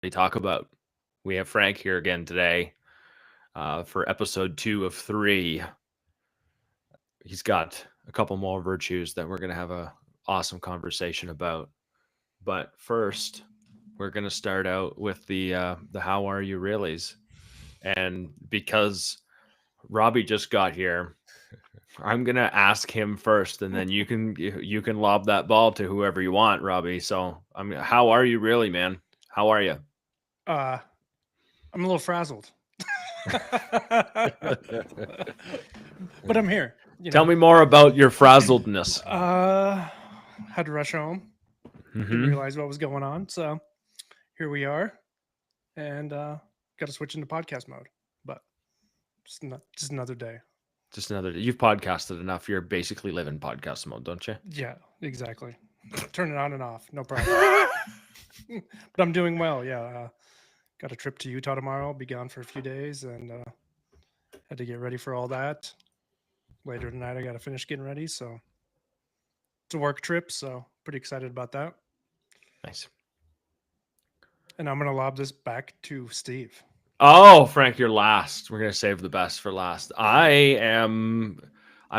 talk about. We have Frank here again today for episode 2 of 3. He's got a couple more virtues that we're going to have a awesome conversation about. But first, we're going to start out with the how are you reallys. And because Robbie just got here, I'm going to ask him first, and then you can lob that ball to whoever you want, Robbie. So, how are you really, man? How are you? Uh, I'm a little frazzled, but I'm here. Tell me more about your frazzledness. Had to rush home. Didn't Mm-hmm. realize what was going on, so here we are, and got to switch into podcast mode. But just another day. Just another. You've podcasted enough. You're basically living podcast mode, don't you? Yeah, exactly. Turn it on and off, no problem. But I'm doing well. Yeah, got a trip to Utah tomorrow. I'll be gone for a few days, and had to get ready for all that. Later tonight, I got to finish getting ready. So it's a work trip. So pretty excited about that. Nice. And I'm gonna lob this back to Steve. Oh, Frank, you're last. We're gonna save the best for last. I'm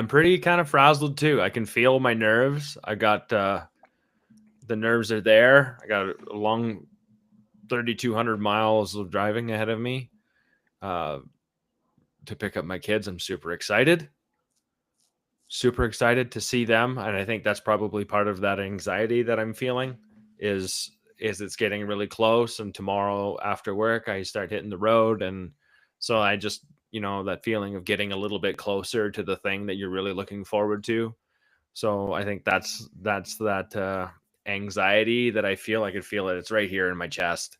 pretty kind of frazzled too. I can feel my nerves. I got the nerves are there. I got a long 3,200 miles of driving ahead of me uh, to pick up my kids. I'm super excited to see them, and I think that's probably part of that anxiety that I'm feeling is it's getting really close, and tomorrow after work I start hitting the road, and so I just, that feeling of getting a little bit closer to the thing that you're really looking forward to. So I think that's that anxiety that I feel. I could feel it. It's right here in my chest.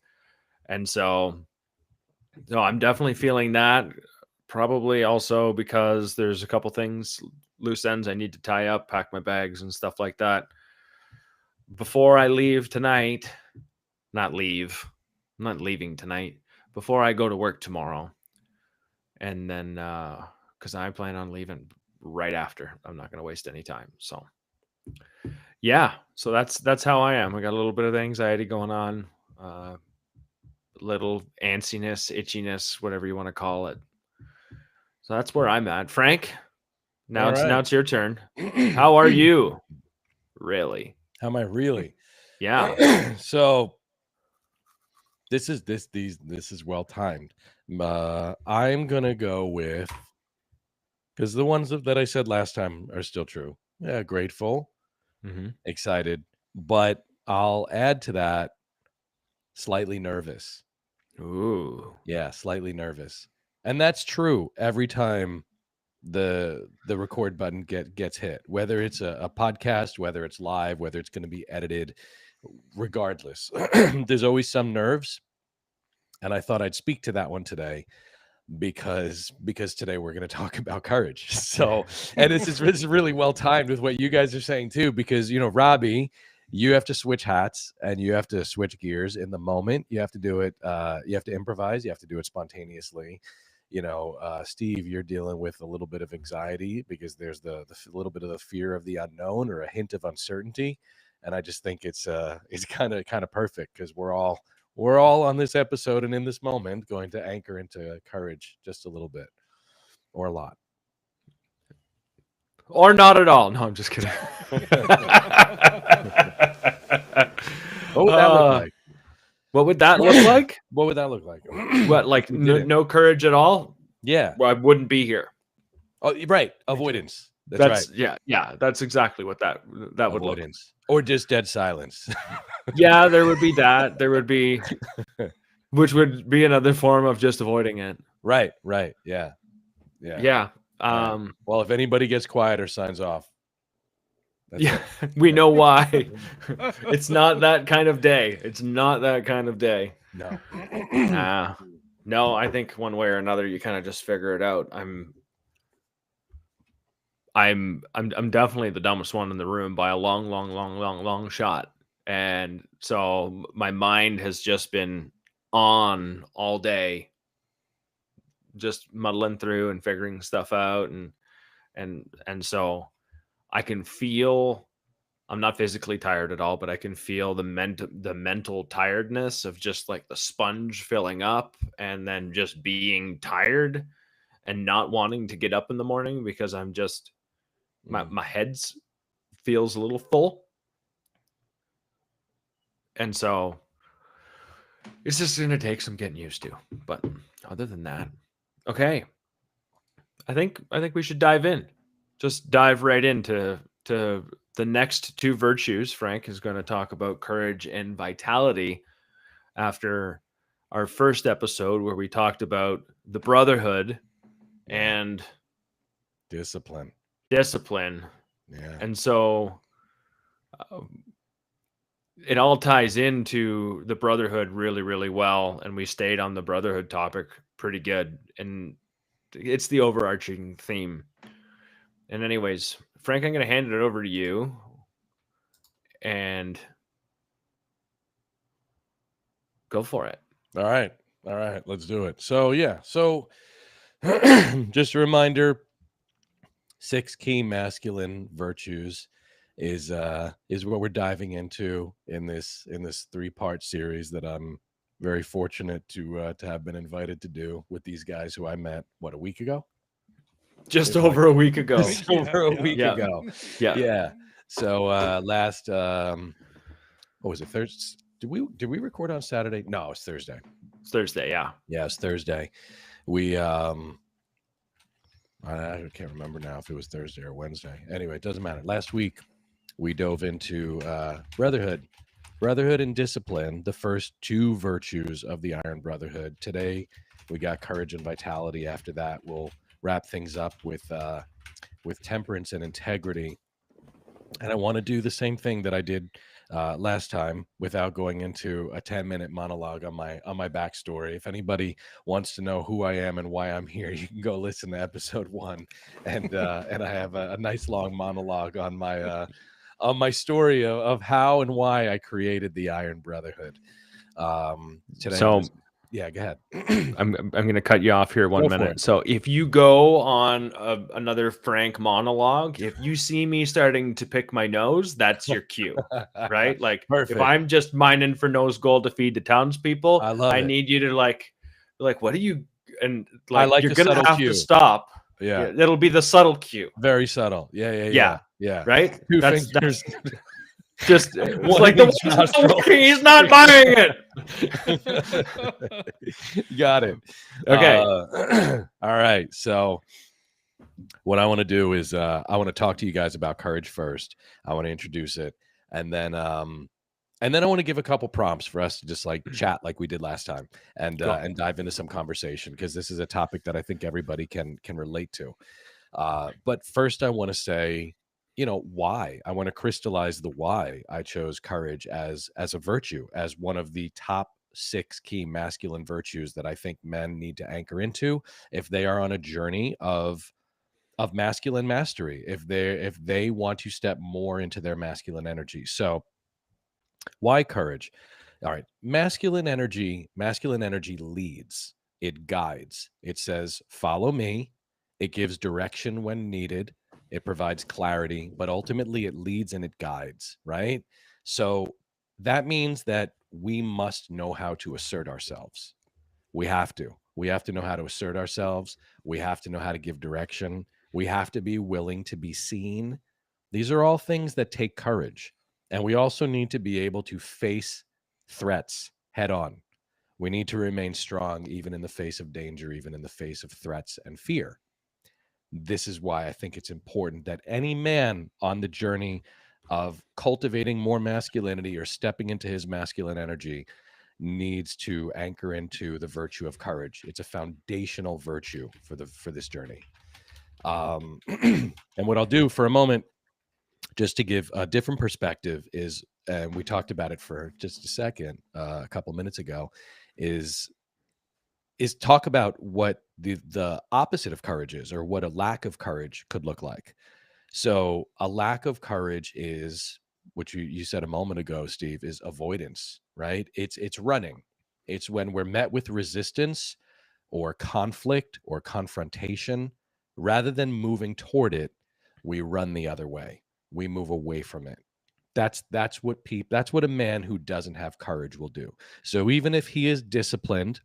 And so I'm definitely feeling that. Probably also because there's a couple things, loose ends I need to tie up, pack my bags and stuff like that before I leave tonight. Not leave. I'm not leaving tonight. Before I go to work tomorrow. And then cuz I plan on leaving right after. I'm not going to waste any time. So, yeah, so that's how I am. I got a little bit of anxiety going on. Uh little antsiness, itchiness, whatever you want to call it. So that's where I'm at. Frank, now All it's now right. it's your turn. How are you? Really? How am I really? Yeah. So this is well timed. I'm gonna go with, because the ones that I said last time are still true. Yeah, grateful, Mm-hmm. excited, but I'll add to that slightly nervous. Ooh. Yeah, slightly nervous, and that's true every time the record button gets hit, whether it's a podcast, whether it's live, whether it's going to be edited, regardless. There's always some nerves, and I thought I'd speak to that one today because today we're going to talk about courage. So, and this is really well timed with what you guys are saying too, because Robbie, you have to switch hats and you have to switch gears in the moment. You have to do it. You have to improvise. You have to do it spontaneously. Steve, you're dealing with a little bit of anxiety because there's the little bit of the fear of the unknown or a hint of uncertainty, and I just think it's kind of perfect because we're all on this episode and in this moment going to anchor into courage just a little bit or a lot. Or not at all. No, I'm just kidding. What would that look like? What would that look like? What would that look like? What, like We did it. no courage at all? Yeah. Well, I wouldn't be here. Oh, right. Avoidance. That's That's right. yeah. That's exactly what that would look. Avoidance. Or just dead silence. Yeah, there would be that. There would be, which would be another form of just avoiding it. Right. Yeah. Yeah. Right. Well, if anybody gets quiet or signs off, that's Yeah, it. we know why. It's not that kind of day. It's not that kind of day. No. No, I think one way or another you kind of just figure it out. I'm definitely the dumbest one in the room by a long shot. And so my mind has just been on all day, just muddling through and figuring stuff out, and so I can feel I'm not physically tired at all, but I can feel the mental tiredness of just like the sponge filling up and then just being tired and not wanting to get up in the morning because I'm just my head's feels a little full. And so it's just going to take some getting used to. But other than that, okay. I think we should dive in. Just dive right into the next two virtues. Frank is going to talk about courage and vitality after our first episode where we talked about the brotherhood and discipline. Yeah. And so it all ties into the brotherhood really, really well. And we stayed on the brotherhood topic pretty good. And it's the overarching theme. And anyways, Frank, I'm going to hand it over to you. And go for it. All right. Let's do it. So, just a reminder, 6 key masculine virtues is what we're diving into in this 3-part series that I'm very fortunate to have been invited to do with these guys who I met a week ago. Just over a week ago. Over a week ago. Yeah. Yeah. So last what was it, Thursday? Did we record on Saturday? No, it's Thursday. It's Thursday, yeah. Yeah, it's Thursday. We I can't remember now if it was Thursday or Wednesday. Anyway, it doesn't matter. Last week we dove into brotherhood and discipline, the first 2 virtues of the Iron Brotherhood. Today we got courage and vitality. After that, we'll wrap things up with temperance and integrity. And I want to do the same thing that I did last time without going into a 10-minute monologue on my backstory. If anybody wants to know who I am and why I'm here, you can go listen to episode 1, and I have a nice long monologue on my story of how and why I created the Iron Brotherhood. Today, so yeah, go ahead. I'm going to cut you off here 1 minute. So if you go on another Frank monologue, if you see me starting to pick my nose, that's your cue, right? Like Perfect. If I'm just mining for nose gold to feed the townspeople, I it. need you to like, what are you? And I like you're going to have cue. to stop. Yeah. It'll be the subtle cue. Very subtle. Yeah. Right? 2 fingers. Just One like he's not buying it. Got it. Okay. All right. So what I want to do is I want to talk to you guys about courage first. I want to introduce it, and then I want to give a couple prompts for us to just like chat like we did last time, and dive into some conversation, because this is a topic that I think everybody can relate to. But first, I want to say, why. I want to crystallize the why I chose courage as a virtue, as one of the top 6 key masculine virtues that I think men need to anchor into if they are on a journey of masculine mastery, if they want to step more into their masculine energy. So why courage? All right. Masculine energy leads, it guides, it says, follow me. It gives direction when needed. It provides clarity, but ultimately it leads and it guides, right? So that means that we must know how to assert ourselves. We have to know how to assert ourselves. We have to know how to give direction. We have to be willing to be seen. These are all things that take courage. And we also need to be able to face threats head on. We need to remain strong, even in the face of danger, even in the face of threats and fear. This is why I think it's important that any man on the journey of cultivating more masculinity or stepping into his masculine energy needs to anchor into the virtue of courage. It's a foundational virtue for this journey. And what I'll do for a moment, just to give a different perspective, is, and we talked about it for just a second, a couple minutes ago, is talk about what the opposite of courage is, or what a lack of courage could look like. So a lack of courage is, which you said a moment ago, Steve, is avoidance, right? It's running. It's when we're met with resistance or conflict or confrontation, rather than moving toward it, we run the other way. We move away from it. That's what a man who doesn't have courage will do. So even if he is disciplined,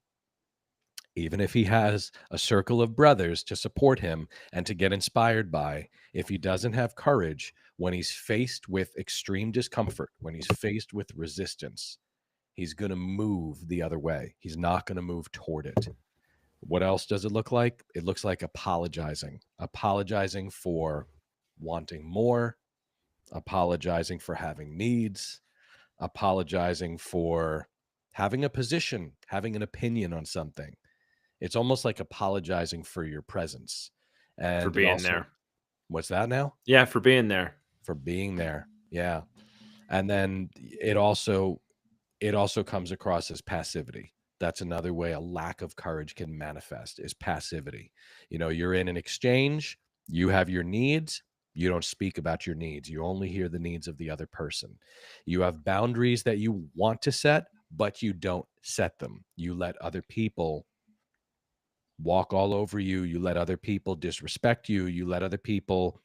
even if he has a circle of brothers to support him and to get inspired by, if he doesn't have courage, when he's faced with extreme discomfort, when he's faced with resistance, he's going to move the other way. He's not going to move toward it. What else does it look like? It looks like apologizing for wanting more, apologizing for having needs, apologizing for having a position, having an opinion on something. It's almost like apologizing for your presence and For being there. What's that now? Yeah, for being there. For being there. Yeah. And then it also comes across as passivity. That's another way a lack of courage can manifest, is passivity. You know, you're in an exchange, you have your needs, you don't speak about your needs. You only hear the needs of the other person. You have boundaries that you want to set, but you don't set them. You let other people walk all over you. You let other people disrespect you. You let other people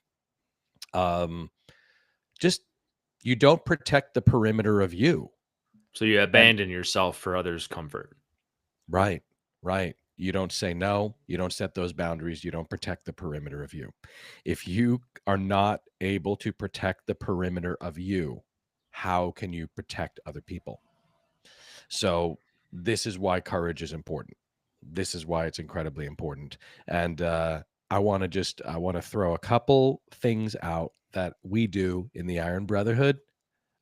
you don't protect the perimeter of you. So you abandon yourself for others' comfort. Right. You don't say no. You don't set those boundaries. You don't protect the perimeter of you. If you are not able to protect the perimeter of you, how can you protect other people? So this is why courage is important. This is why it's incredibly important. And I want to throw a couple things out that we do in the Iron Brotherhood,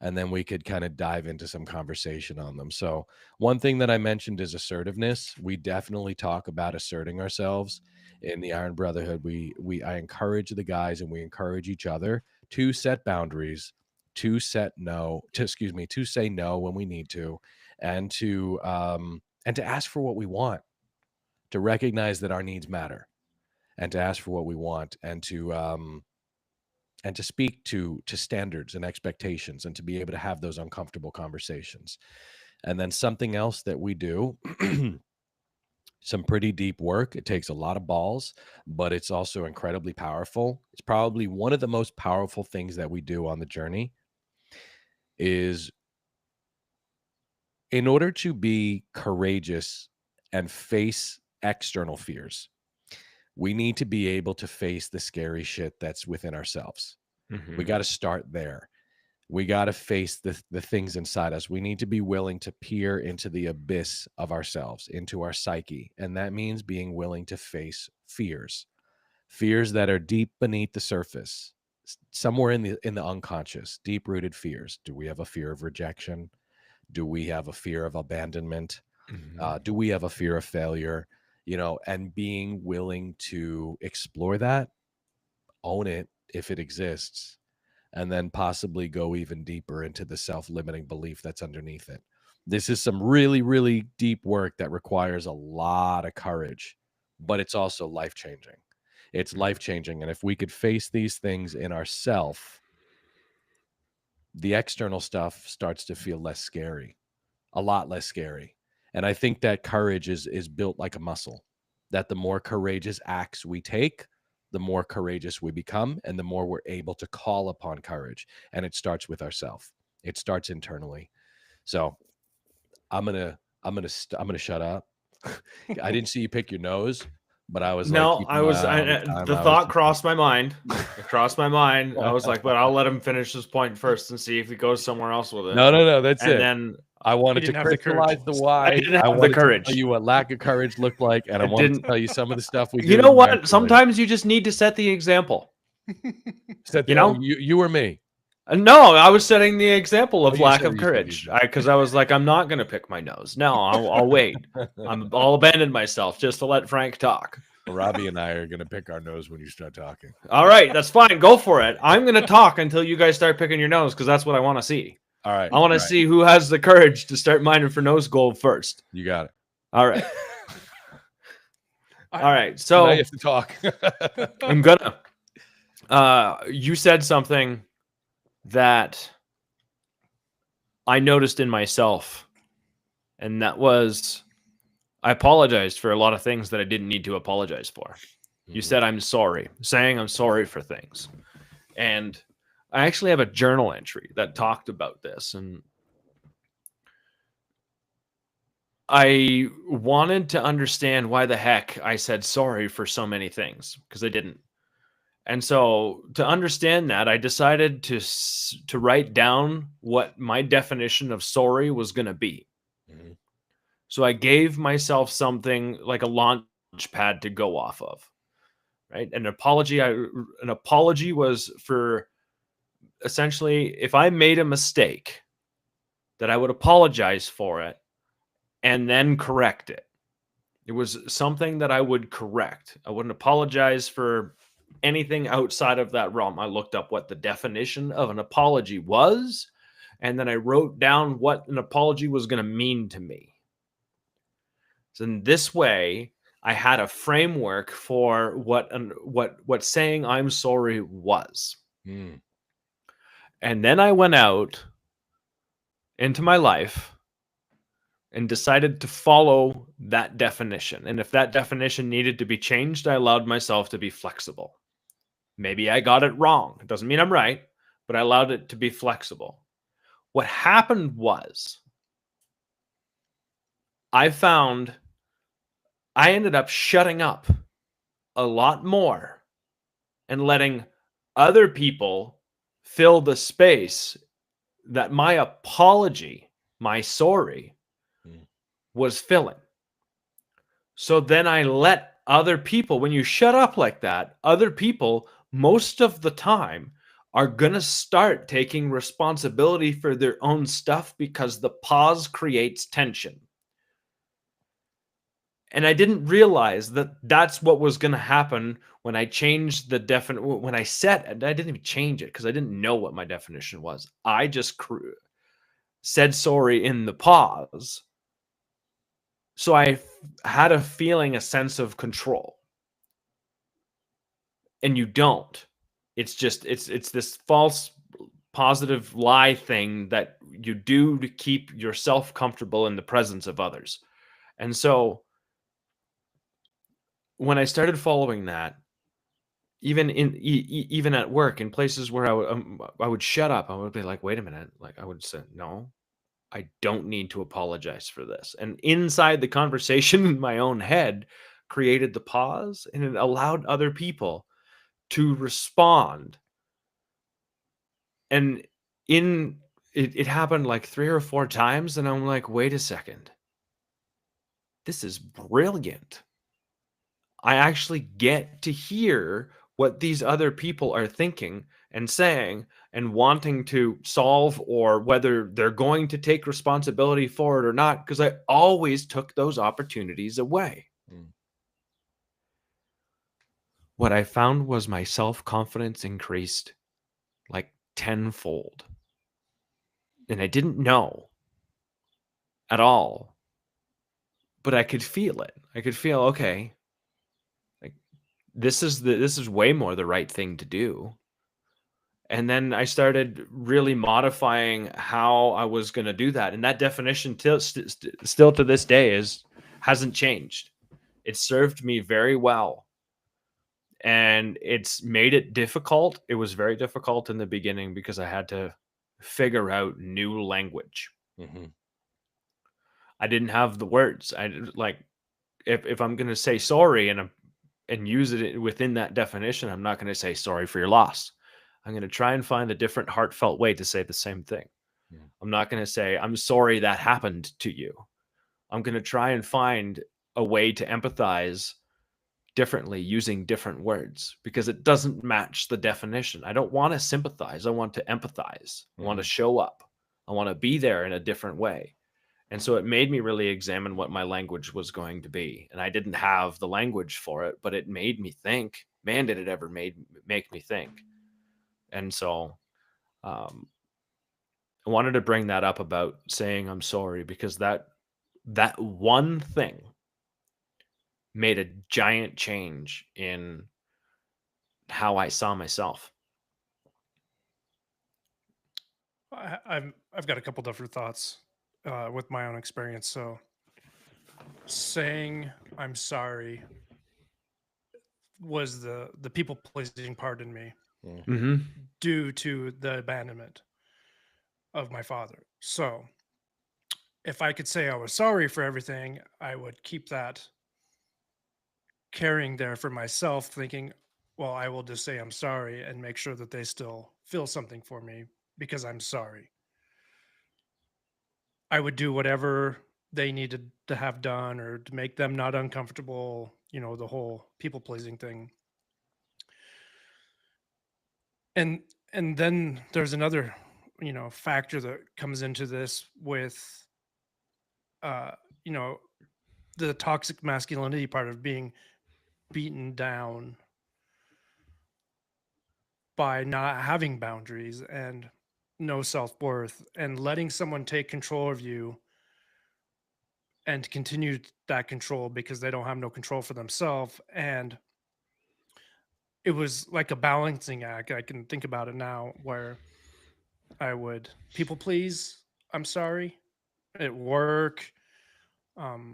and then we could kind of dive into some conversation on them. So one thing that I mentioned is assertiveness. We definitely talk about asserting ourselves in the Iron Brotherhood. I encourage the guys, and we encourage each other to set boundaries, to say no when we need to, and to ask for what we want, to recognize that our needs matter, and to ask for what we want, and to speak to standards and expectations, and to be able to have those uncomfortable conversations. And then something else that we do, some pretty deep work. It takes a lot of balls, but it's also incredibly powerful. It's probably one of the most powerful things that we do on the journey, is in order to be courageous and face external fears, we need to be able to face the scary shit that's within ourselves. Mm-hmm. We got to start there. We got to face the things inside us. We need to be willing to peer into the abyss of ourselves, into our psyche. And that means being willing to face fears that are deep beneath the surface, somewhere in the unconscious, deep-rooted fears. Do we have a fear of rejection? Do we have a fear of abandonment? Mm-hmm. Do we have a fear of failure? You know, and being willing to explore that, own it if it exists, and then possibly go even deeper into the self-limiting belief that's underneath it. This is some really, really deep work that requires a lot of courage, but it's also life-changing. It's life-changing. And if we could face these things in ourself, the external stuff starts to feel less scary, a lot less scary. And I think that courage is built like a muscle, that the more courageous acts we take, the more courageous we become, and the more we're able to call upon courage. And it starts with ourselves. It starts internally. So I'm gonna shut up. I didn't see you pick your nose, but I was no, like, the thought crossed my mind. It crossed my mind. I was like, but I'll let him finish this point first and see if he goes somewhere else with it. No, that's it. And then I wanted to crystallize the why. I didn't have wanted the courage. to tell you what lack of courage looked like, and I wanted to tell you some of the stuff we do. You know what? Sometimes you just need to set the example. You or me? No, I was setting the example of lack of you courage because I was like, I'm not going to pick my nose. No, I'll wait. I'll abandon myself just to let Frank talk. Robbie and I are going to pick our nose when you start talking. All right, that's fine. Go for it. I'm going to talk until you guys start picking your nose because that's what I want to see. All right. I want to see who has the courage to start mining for nose gold first. You got it. All right. All right. So now you have to talk. I'm gonna. You said something that I noticed in myself, and that was I apologized for a lot of things that I didn't need to apologize for. You said I'm sorry, saying I'm sorry for things. And I actually have a journal entry that talked about this, and I wanted to understand why the heck I said sorry for so many things, because I didn't. And so to understand that, I decided to write down what my definition of sorry was going to be. Mhm. So I gave myself something like a launch pad to go off of, right? An apology was for essentially if I made a mistake, that I would apologize for it and then correct it. It was something that I would correct. I wouldn't apologize for anything outside of that realm. I looked up what the definition of an apology was, and then I wrote down what an apology was going to mean to me. So in this way, I had a framework for what saying I'm sorry was. Mm. And then I went out into my life and decided to follow that definition. And if that definition needed to be changed, I allowed myself to be flexible. Maybe I got it wrong. It doesn't mean I'm right, but I allowed it to be flexible. What happened was I found I ended up shutting up a lot more and letting other people fill the space that my apology, my sorry, Mm. was filling. So then I let other people, when you shut up like that, other people, most of the time, are going to start taking responsibility for their own stuff because the pause creates tension. And I didn't realize that that's what was going to happen when I changed the definition. When I set it, I didn't even change it because I didn't know what my definition was. I just said sorry in the pause. So I had a feeling, a sense of control. And you don't. It's just it's this false positive lie thing that you do to keep yourself comfortable in the presence of others. And so when I started following that, even even at work, in places where I would shut up, I would be like, wait a minute, like I would say, no, I don't need to apologize for this. And inside the conversation in my own head created the pause, and it allowed other people to respond. And it happened like 3 or 4 times, and I'm like, "Wait a second. This is brilliant. I actually get to hear what these other people are thinking and saying and wanting to solve, or whether they're going to take responsibility for it or not, because I always took those opportunities away." Mm. What I found was my self-confidence increased like tenfold, and I didn't know at all. But I could feel it. I could feel, okay, like this is way more the right thing to do. And then I started really modifying how I was going to do that. And that definition still to this day hasn't changed. It served me very well. And it's made it difficult. It was very difficult in the beginning because I had to figure out new language. Mm-hmm. I didn't have the words. Like if I'm going to say sorry and use it within that definition, I'm not going to say sorry for your loss. I'm going to try and find a different heartfelt way to say the same thing. Yeah. I'm not going to say I'm sorry that happened to you. I'm going to try and find a way to empathize differently using different words, because it doesn't match the definition. I don't want to sympathize. I want to empathize. I want to show up. I want to be there in a different way. And so it made me really examine what my language was going to be. And I didn't have the language for it, but it made me think. Man, did it ever make me think. And so I wanted to bring that up about saying I'm sorry, because that one thing made a giant change in how I saw myself. I've got a couple different thoughts with my own experience. So saying I'm sorry was the people pleasing part in me. Mm-hmm. due to the abandonment of my father. So if I could say I was sorry for everything, I would keep that carrying there for myself, thinking, well, I will just say I'm sorry and make sure that they still feel something for me because I'm sorry. I would do whatever they needed to have done or to make them not uncomfortable, the whole people pleasing thing. And and then there's another, factor that comes into this with uh, you know, the toxic masculinity part of being beaten down by not having boundaries and no self-worth and letting someone take control of you and continue that control because they don't have no control for themselves. And it was like a balancing act. I can think about it now where I would people please, I'm sorry, at work,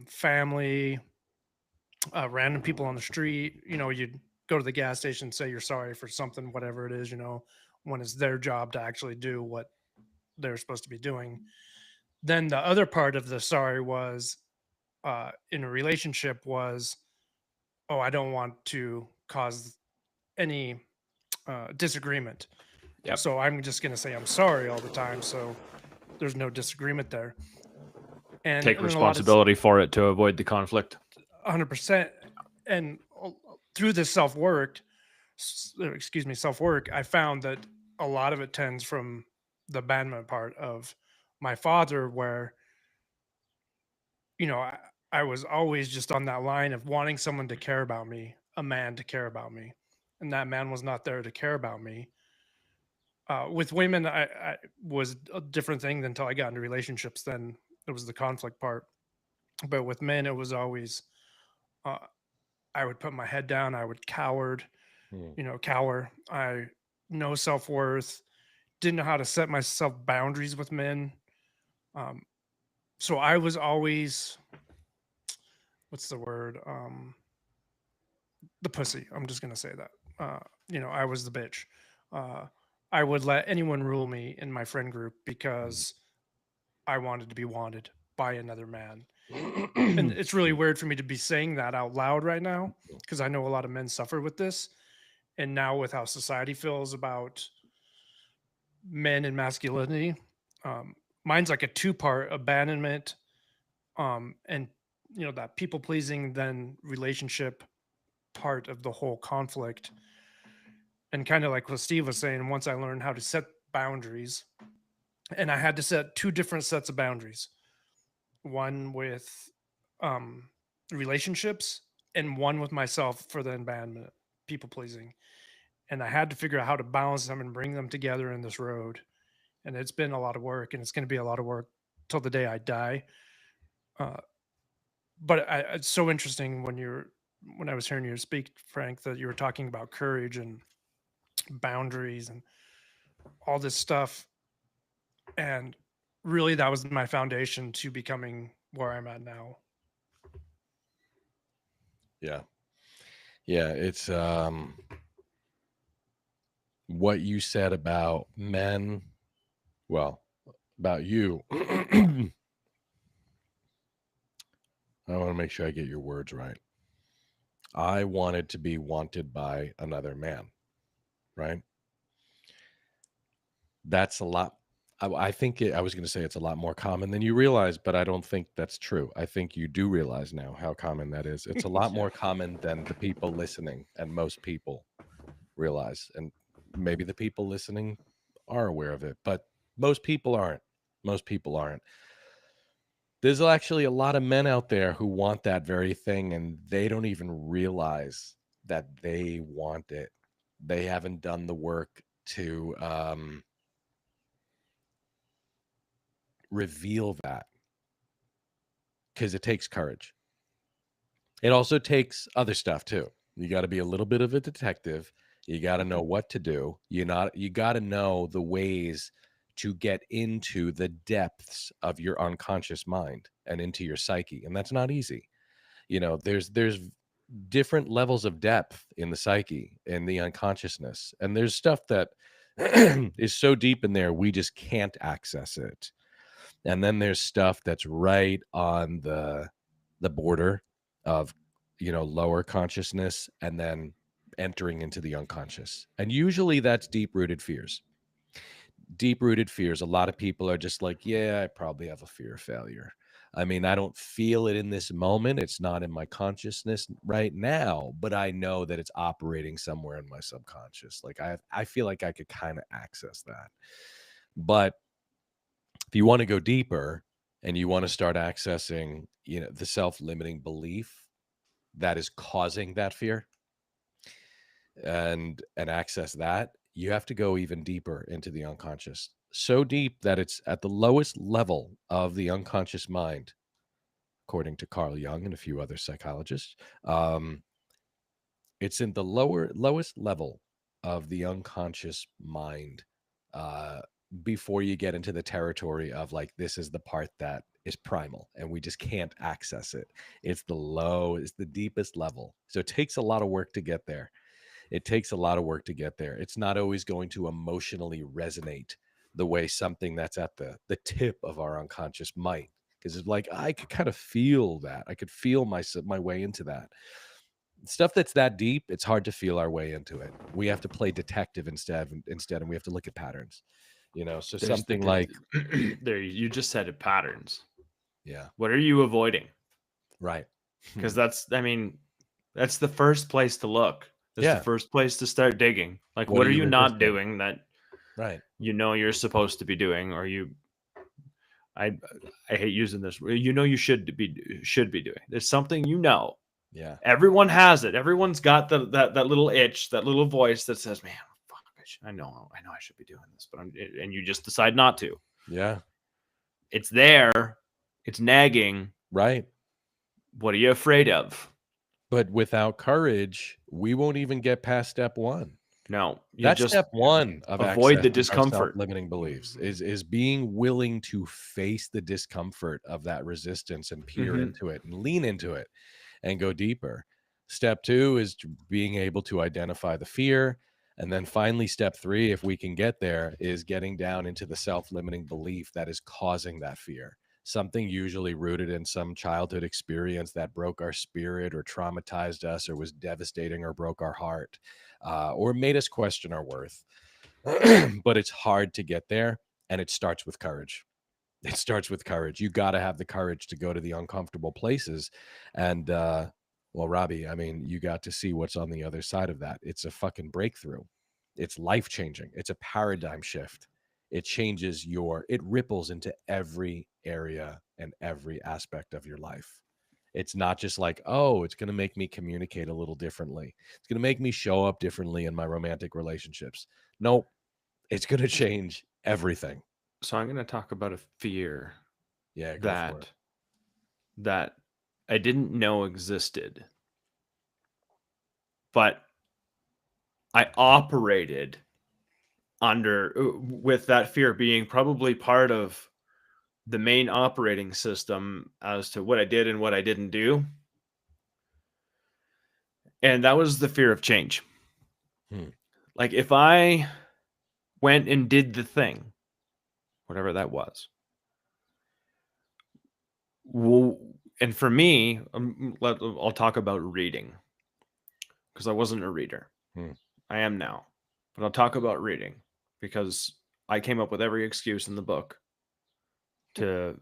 family, random people on the street. You'd go to the gas station, say you're sorry for something, whatever it is, when it's their job to actually do what they're supposed to be doing. Then the other part of the sorry was in a relationship was, oh, I don't want to cause any disagreement. Yep. So I'm just going to say I'm sorry all the time. So there's no disagreement there. And Take and then responsibility for it to avoid the conflict. 100%. And through this self-work, I found that a lot of it tends from the abandonment part of my father, where, I was always just on that line of wanting someone to care about me, a man to care about me. And that man was not there to care about me. With women, I was a different thing until I got into relationships. Then it was the conflict part. But with men, it was always, uh, I would put my head down. I would cower. I no self worth. Didn't know how to set myself boundaries with men. Um, so I was always, what's the word? The pussy. I'm just gonna say that. I was the bitch. Uh, I would let anyone rule me in my friend group because I wanted to be wanted by another man. And it's really weird for me to be saying that out loud right now because I know a lot of men suffer with this. And now with how society feels about men and masculinity, um, mine's like a two-part: abandonment, and that people pleasing, then relationship part of the whole conflict. And kind of like what Steve was saying, once I learned how to set boundaries, and I had to set two different sets of boundaries, one with relationships and one with myself for the abandonment, people pleasing. And I had to figure out how to balance them and bring them together in this road. And it's been a lot of work, and it's going to be a lot of work till the day I die. Uh, but it's so interesting when I was hearing you speak, Frank, that you were talking about courage and boundaries and all this stuff. And really, that was my foundation to becoming where I'm at now. Yeah. Yeah. It's what you said about men. Well, about you. I want to make sure I get your words right. I wanted to be wanted by another man, right? That's a lot. I think I was going to say it's a lot more common than you realize, but I don't think that's true. I think you do realize now how common that is. It's a lot more common than the people listening, and most people realize. And maybe the people listening are aware of it, but most people aren't. Most people aren't. There's actually a lot of men out there who want that very thing, and they don't even realize that they want it. They haven't done the work to reveal that, because it takes courage. It also takes other stuff too. You got to be a little bit of a detective. You got to know what to do. You got to know the ways to get into the depths of your unconscious mind and into your psyche, and that's not easy. There's different levels of depth in the psyche, in the unconsciousness. And there's stuff that is so deep in there, we just can't access it. And then there's stuff that's right on the border of, lower consciousness and then entering into the unconscious. And usually that's deep-rooted fears. Deep-rooted fears. A lot of people are just like, yeah, I probably have a fear of failure. I mean, I don't feel it in this moment. It's not in my consciousness right now, but I know that it's operating somewhere in my subconscious. Like I feel like I could kind of access that. But if you want to go deeper and you want to start accessing, the self-limiting belief that is causing that fear and access that, you have to go even deeper into the unconscious. So deep that it's at the lowest level of the unconscious mind, according to Carl Jung and a few other psychologists. It's in the lowest level of the unconscious mind before you get into the territory of like, this is the part that is primal and we just can't access it. It's the deepest level. So it takes a lot of work to get there. It's not always going to emotionally resonate the way something that's at the tip of our unconscious might. Because it's like, I could kind of feel that. I could feel my way into that. Stuff that's that deep, it's hard to feel our way into it. We have to play detective instead, and we have to look at patterns. So There's something like there, you just said it, patterns. Yeah. What are you avoiding? Right. Because that's the first place to look. That's Yeah. the first place to start digging. Like, What what are are you you not resisting? doing that Right. you're supposed to be doing, or I hate using this. You should be doing. There's something Yeah. Everyone has it. Everyone's got that little itch, that little voice that says, "Man, fuck, I know I should be doing this," but and you just decide not to. Yeah. It's there. It's nagging. Right. What are you afraid of? But without courage, we won't even get past step one. No, you That's just step one of avoid the accessing our discomfort. self-limiting beliefs is being willing to face the discomfort of that resistance and peer into it and lean into it and go deeper. Step two is being able to identify the fear. And then finally, step three, if we can get there, is getting down into the self-limiting belief that is causing that fear. Something usually rooted in some childhood experience that broke our spirit or traumatized us or was devastating or broke our heart or made us question our worth. But it's hard to get there, and it starts with courage. It starts with courage. You got to have the courage to go to the uncomfortable places. And, well, Robbie, I mean, you got to see what's on the other side of that. It's a fucking breakthrough. It's life-changing. It's a paradigm shift. It ripples into every area and every aspect of your life. It's not just like, oh, it's going to make me communicate a little differently. It's going to make me show up differently in my romantic relationships. Nope. It's going to change everything. So I'm going to talk about a fear Yeah, go for it. that I didn't know existed, but I operated with that fear being probably part of the main operating system as to what I did and what I didn't do. And that was the fear of change. Like, if I went and did the thing, whatever that was, and for me, I'll talk about reading, because I wasn't a reader. I am now. But I'll talk about reading because I came up with every excuse in the book to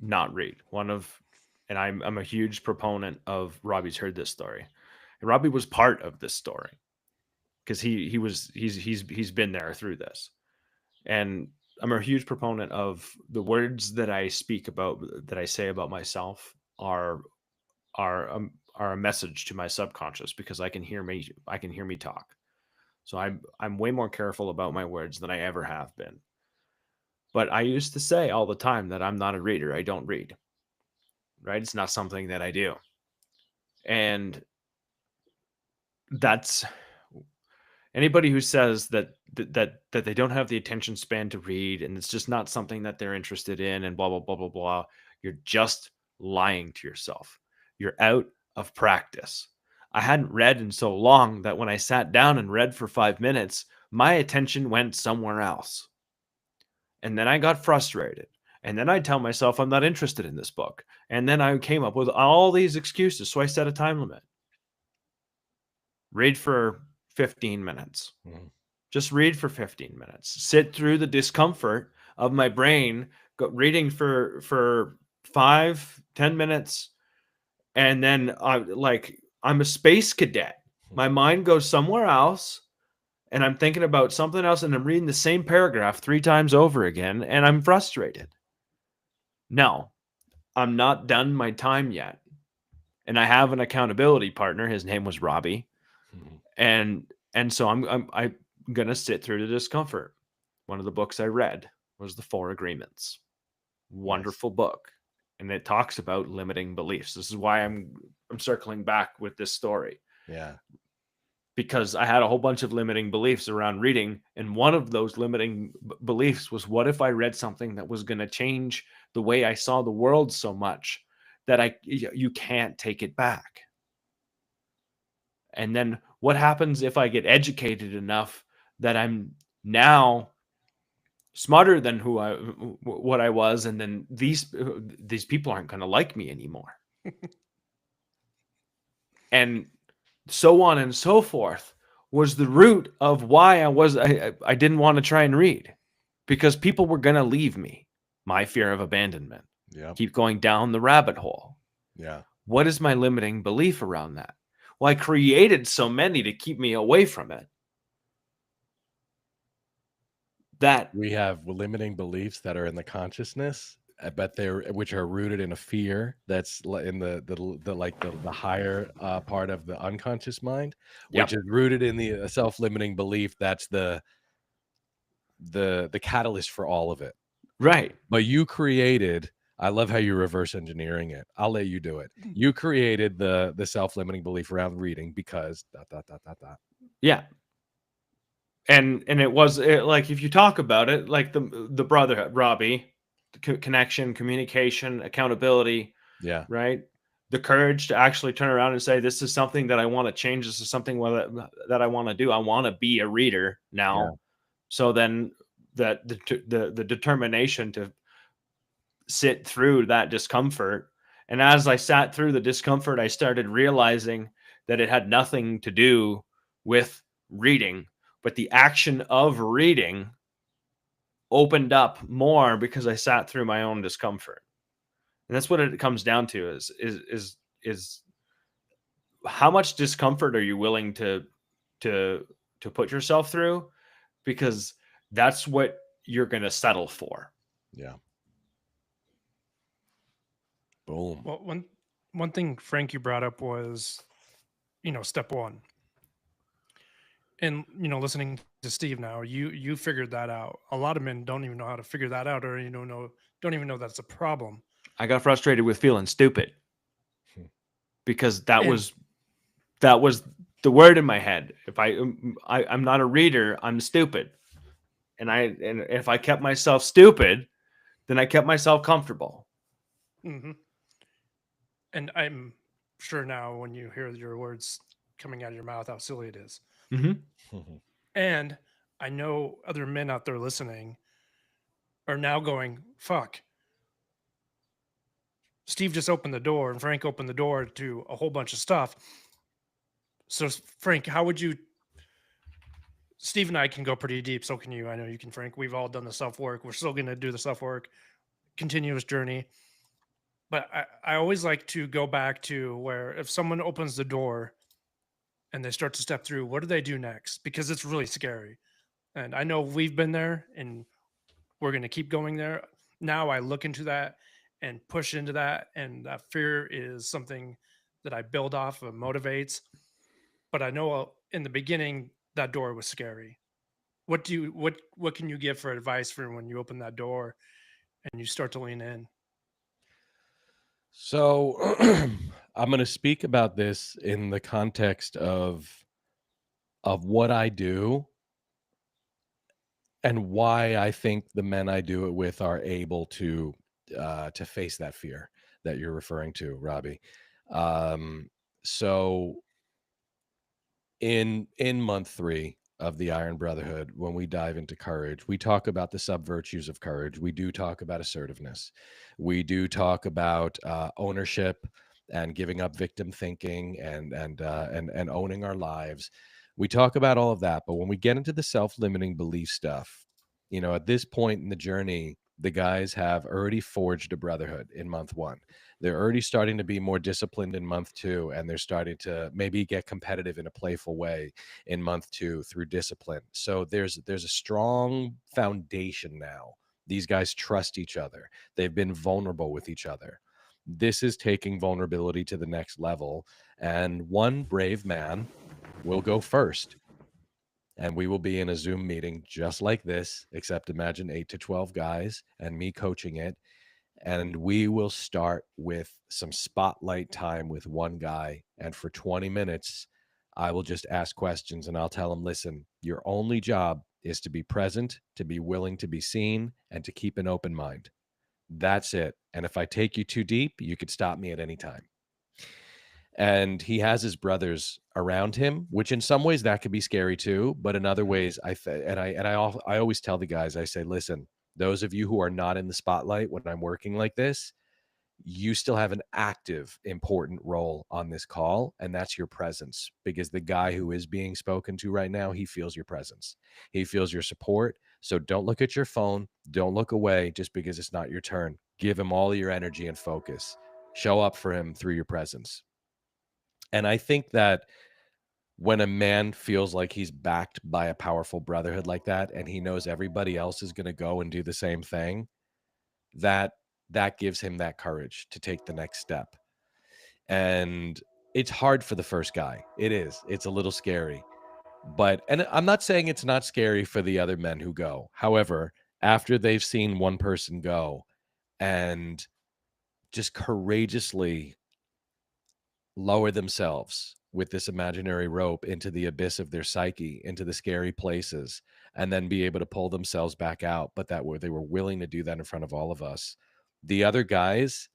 not read. And I'm a huge proponent of Robbie's heard this story. And Robbie was part of this story because he's been there through this. And I'm a huge proponent of the words that I say about myself are a message to my subconscious, because I can hear me talk. So I'm way more careful about my words than I ever have been. But I used to say all the time that I'm not a reader. I don't read. Right? It's not something that I do. And that's anybody who says that they don't have the attention span to read, and it's just not something that they're interested in, and blah blah blah blah blah. You're just lying to yourself. You're out of practice. I hadn't read in so long that when I sat down and read for 5 minutes, my attention went somewhere else. And then I got frustrated. And then I tell myself I'm not interested in this book. And then I came up with all these excuses. So I set a time limit. Read for 15 minutes. Mhm. Just read for 15 minutes. Sit through the discomfort of my brain reading for 5-10 minutes. And then I'm a space cadet. My mind goes somewhere else. And I'm thinking about something else, and I'm reading the same paragraph 3 times over again, and I'm frustrated. No, I'm not done my time yet. And I have an accountability partner. His name was Robbie. Mhm. And so I'm gonna sit through the discomfort. One of the books I read was The Four Agreements. Wonderful book. And it talks about limiting beliefs. This is why I'm circling back with this story. Yeah. Because I had a whole bunch of limiting beliefs around reading. And one of those limiting beliefs was, what if I read something that was going to change the way I saw the world so much that you can't take it back? And then what happens if I get educated enough that I'm now smarter than what I was, and then these people aren't going to like me anymore? And so on and so forth was the root of why I didn't want to try and read, because people were going to leave me. My fear of abandonment. Yeah. Keep going down the rabbit hole. Yeah. What is my limiting belief around that? Well, I created so many to keep me away from it. That We have limiting beliefs that are in the consciousness, but which are rooted in a fear that's in the higher part of the unconscious mind, which is rooted in the self-limiting belief. That's the catalyst for all of it. Right. But you created, I love how you're reverse engineering it. I'll let you do it. You created the self-limiting belief around reading because ... Yeah. And it was like, if you talk about it, like the brother, Robbie, connection, communication, accountability. Yeah. Right. The courage to actually turn around and say, this is something that I want to change. This is something that I want to do. I want to be a reader now. Yeah. So then that the determination to sit through that discomfort. And as I sat through the discomfort, I started realizing that it had nothing to do with reading, but the action of reading opened up more because I sat through my own discomfort. And that's what it comes down to is how much discomfort are you willing to put yourself through? Because that's what you're going to settle for. Yeah. Boom. Well, one thing, Frank, you brought up was, step one. And listening to Steve now, you figured that out. A lot of men don't even know how to figure that out, or don't even know that's a problem. I got frustrated with feeling stupid because that And- was the word in my head. If I'm not a reader, I'm stupid. And if I kept myself stupid, then I kept myself comfortable. Mm-hmm. And I'm sure now when you hear your words coming out of your mouth, how silly it is. Mm-hmm. And I know other men out there listening are now going, fuck. Steve just opened the door and Frank opened the door to a whole bunch of stuff. So Frank, how would you... Steve and I can go pretty deep. So can you. I know you can, Frank. We've all done the self-work. We're still going to do the self-work. Continuous journey. But I always like to go back to where if someone opens the door and they start to step through, what do they do next? Because it's really scary. And I know we've been there and we're going to keep going there. Now I look into that and push into that. And that fear is something that I build off of, motivates. But I know in the beginning, that door was scary. What can you give for advice for when you open that door and you start to lean in? So I'm going to speak about this in the context of what I do and why I think the men I do it with are able to face that fear that you're referring to, Robbie. So in month 3 of the Iron Brotherhood, when we dive into courage, we talk about the sub virtues of courage. We do talk about assertiveness. We do talk about ownership and giving up victim thinking and owning our lives. We talk about all of that, but when we get into the self-limiting belief stuff, you know, at this point in the journey, the guys have already forged a brotherhood in month 1. They're already starting to be more disciplined in month 2, and they're starting to maybe get competitive in a playful way in month 2 through discipline. So there's a strong foundation now. These guys trust each other. They've been vulnerable with each other. This is taking vulnerability to the next level, and one brave man will go first. And we will be in a Zoom meeting just like this, except imagine 8 to 12 guys and me coaching it. And we will start with some spotlight time with one guy. And for 20 minutes, I will just ask questions and I'll tell him, listen, your only job is to be present, to be willing to be seen, and to keep an open mind. That's it. And if I take you too deep, you could stop me at any time. And he has his brothers around him, which in some ways that could be scary too, but in other ways I always tell the guys, I say, listen, those of you who are not in the spotlight when I'm working like this, you still have an active important role on this call, and that's your presence, because the guy who is being spoken to right now, he feels your presence, he feels your support. So don't look at your phone, don't look away just because it's not your turn. Give him all your energy and focus. Show up for him through your presence. And I think that when a man feels like he's backed by a powerful brotherhood like that, and he knows everybody else is going to go and do the same thing, that gives him that courage to take the next step. And it's hard for the first guy. It is. It's a little scary. But and I'm not saying it's not scary for the other men who go. However, after they've seen one person go and just courageously lower themselves with this imaginary rope into the abyss of their psyche, into the scary places, and then be able to pull themselves back out, but they were willing to do that in front of all of us. The other guys,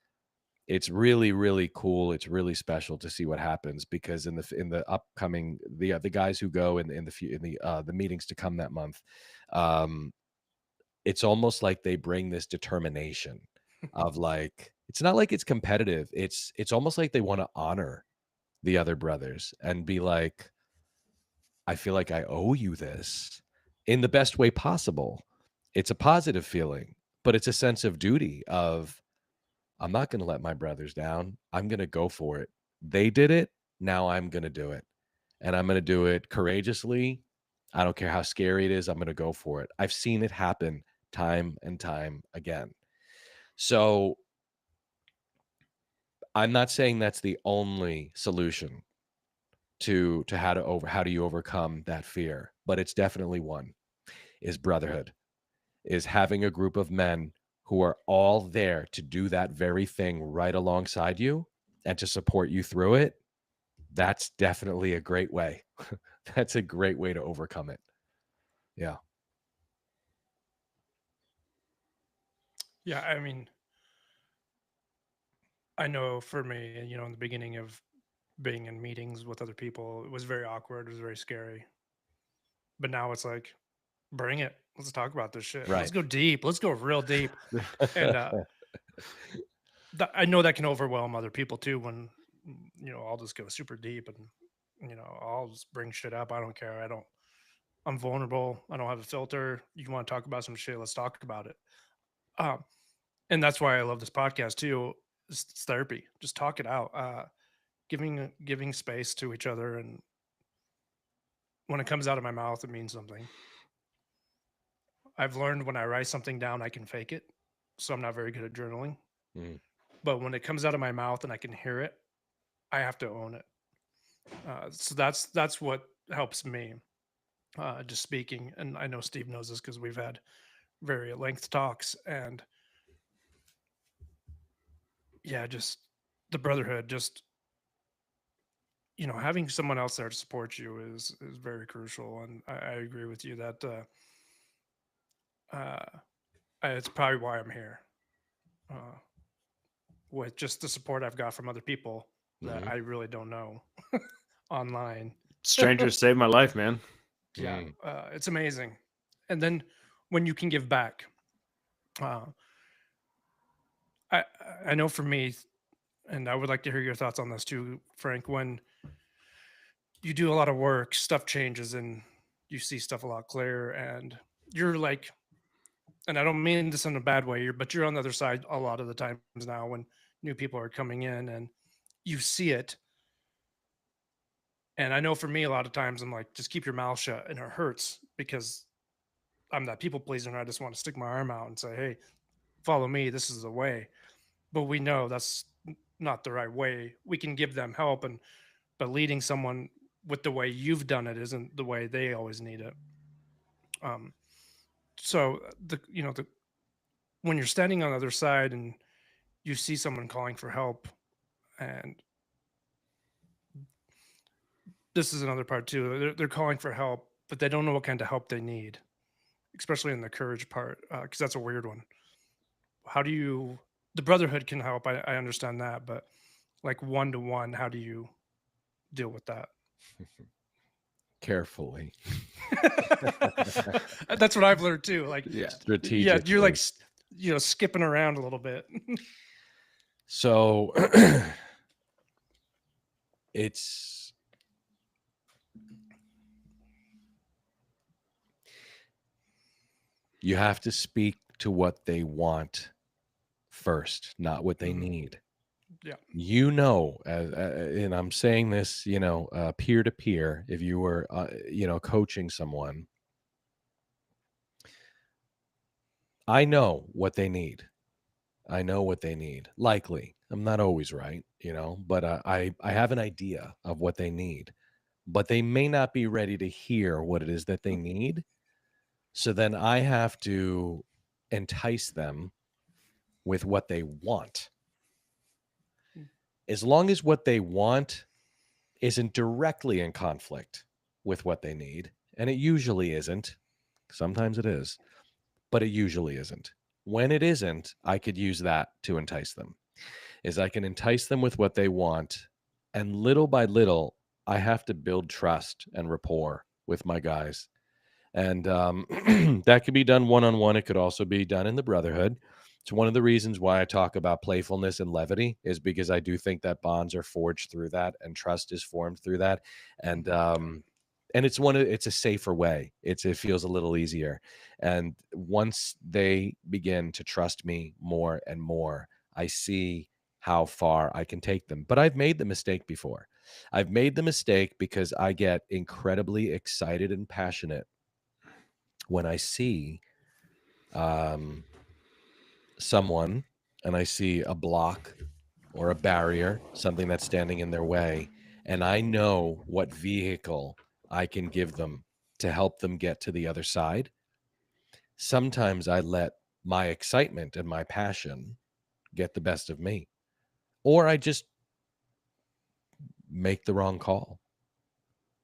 it's really, really cool. It's really special to see what happens, because in the upcoming the guys who go in the meetings to come that month, um, it's almost like they bring this determination of like, it's not like it's competitive. It's almost like they want to honor the other brothers and be like, I feel like I owe you this in the best way possible. It's a positive feeling, but it's a sense of duty of, I'm not going to let my brothers down. I'm going to go for it. They did it. Now I'm going to do it. And I'm going to do it courageously. I don't care how scary it is. I'm going to go for it. I've seen it happen time and time again. So I'm not saying that's the only solution to how do you overcome that fear, but it's definitely one. Is brotherhood, is having a group of men who are all there to do that very thing right alongside you and to support you through it. That's definitely a great way. That's a great way to overcome it. Yeah. Yeah, I mean, I know for me, in the beginning of being in meetings with other people, it was very awkward. It was very scary. But now it's like, bring it. Let's talk about this shit. Let's Right. go deep. Let's go real deep. And I know that can overwhelm other people too when, I'll just go super deep and, I'll just bring shit up. I don't care. I'm vulnerable. I don't have a filter. You want to talk about some shit? Let's talk about it. Um, and that's why I love this podcast too. It's therapy. Just talk it out. Giving space to each other, and when it comes out of my mouth, it means something. I've learned when I write something down, I can fake it, so I'm not very good at journaling. Mm. But when it comes out of my mouth and I can hear it, I have to own it. So that's what helps me. Just speaking, and I know Steve knows this because we've had very length talks, and yeah, just the brotherhood, just having someone else there to support you is very crucial. And I agree with you that it's probably why I'm here, with just the support I've got from other people that Mhm. I really don't know online. Strangers saved my life, man. Yeah, Mm. it's amazing. And then when you can give back, uh, I I know for me, and I would like to hear your thoughts on this too, Frank. When you do a lot of work, stuff changes, and you see stuff a lot clearer, and you're like, and I don't mean this in a bad way, but you're on the other side a lot of the times now when new people are coming in and you see it. And I know for me, a lot of times I'm like, just keep your mouth shut, and it hurts because I'm that people pleaser, and I just want to stick my arm out and say, "Hey, follow me. This is the way." But we know that's not the right way. We can give them help, and but leading someone with the way you've done it isn't the way they always need it. Um, so the when you're standing on the other side and you see someone calling for help, and this is another part too. They're calling for help, but they don't know what kind of help they need, especially in the courage part, because that's a weird one. How do you? The brotherhood can help. I understand that, but like one to one, how do you deal with that? Carefully. That's what I've learned too. Like, Yeah. yeah, you're like, Strategically. skipping around a little bit. So it's you have to speak to what they want first, not what they Mhm. need. Yeah. You know, and I'm saying this, peer to peer. If you were, coaching someone, I know what they need. I know what they need. Likely, I'm not always right, but I have an idea of what they need, but they may not be ready to hear what it is that they need. So then I have to entice them with what they want. As long as what they want isn't directly in conflict with what they need, and it usually isn't. Sometimes it is, but it usually isn't. When it isn't, I could use that to entice them. Is I can entice them with what they want, and little by little, I have to build trust and rapport with my guys. And that could be done one-on-one. It could also be done in the brotherhood. It's one of the reasons why I talk about playfulness and levity, is because I do think that bonds are forged through that and trust is formed through that. And it's a safer way. It feels a little easier. And once they begin to trust me more and more, I see how far I can take them. But I've made the mistake before. I've made the mistake because I get incredibly excited and passionate when I see someone and I see a block or a barrier, something that's standing in their way, and I know what vehicle I can give them to help them get to the other side. Sometimes I let my excitement and my passion get the best of me, or I just make the wrong call.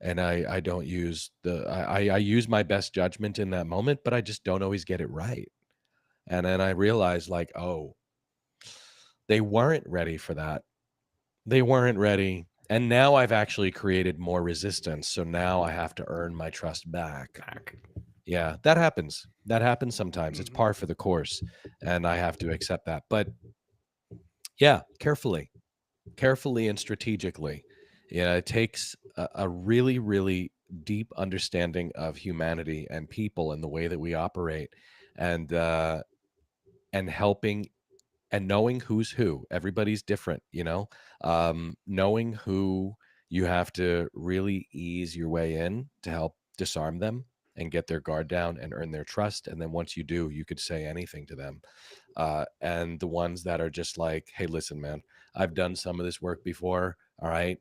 And I don't use I use my best judgment in that moment, but I just don't always get it right. And then I realized, like, oh, they weren't ready for that. They weren't ready. And now I've actually created more resistance. So now I have to earn my trust back. Yeah, that happens. That happens sometimes. It's Mhm. par for the course. And I have to accept that. But yeah, carefully and strategically. Yeah, it takes a really, really deep understanding of humanity and people and the way that we operate, and helping and knowing who's who. Everybody's different, knowing who you have to really ease your way in to help disarm them and get their guard down and earn their trust. And then once you do, you could say anything to them. And the ones that are just like, hey, listen, man, I've done some of this work before. All right,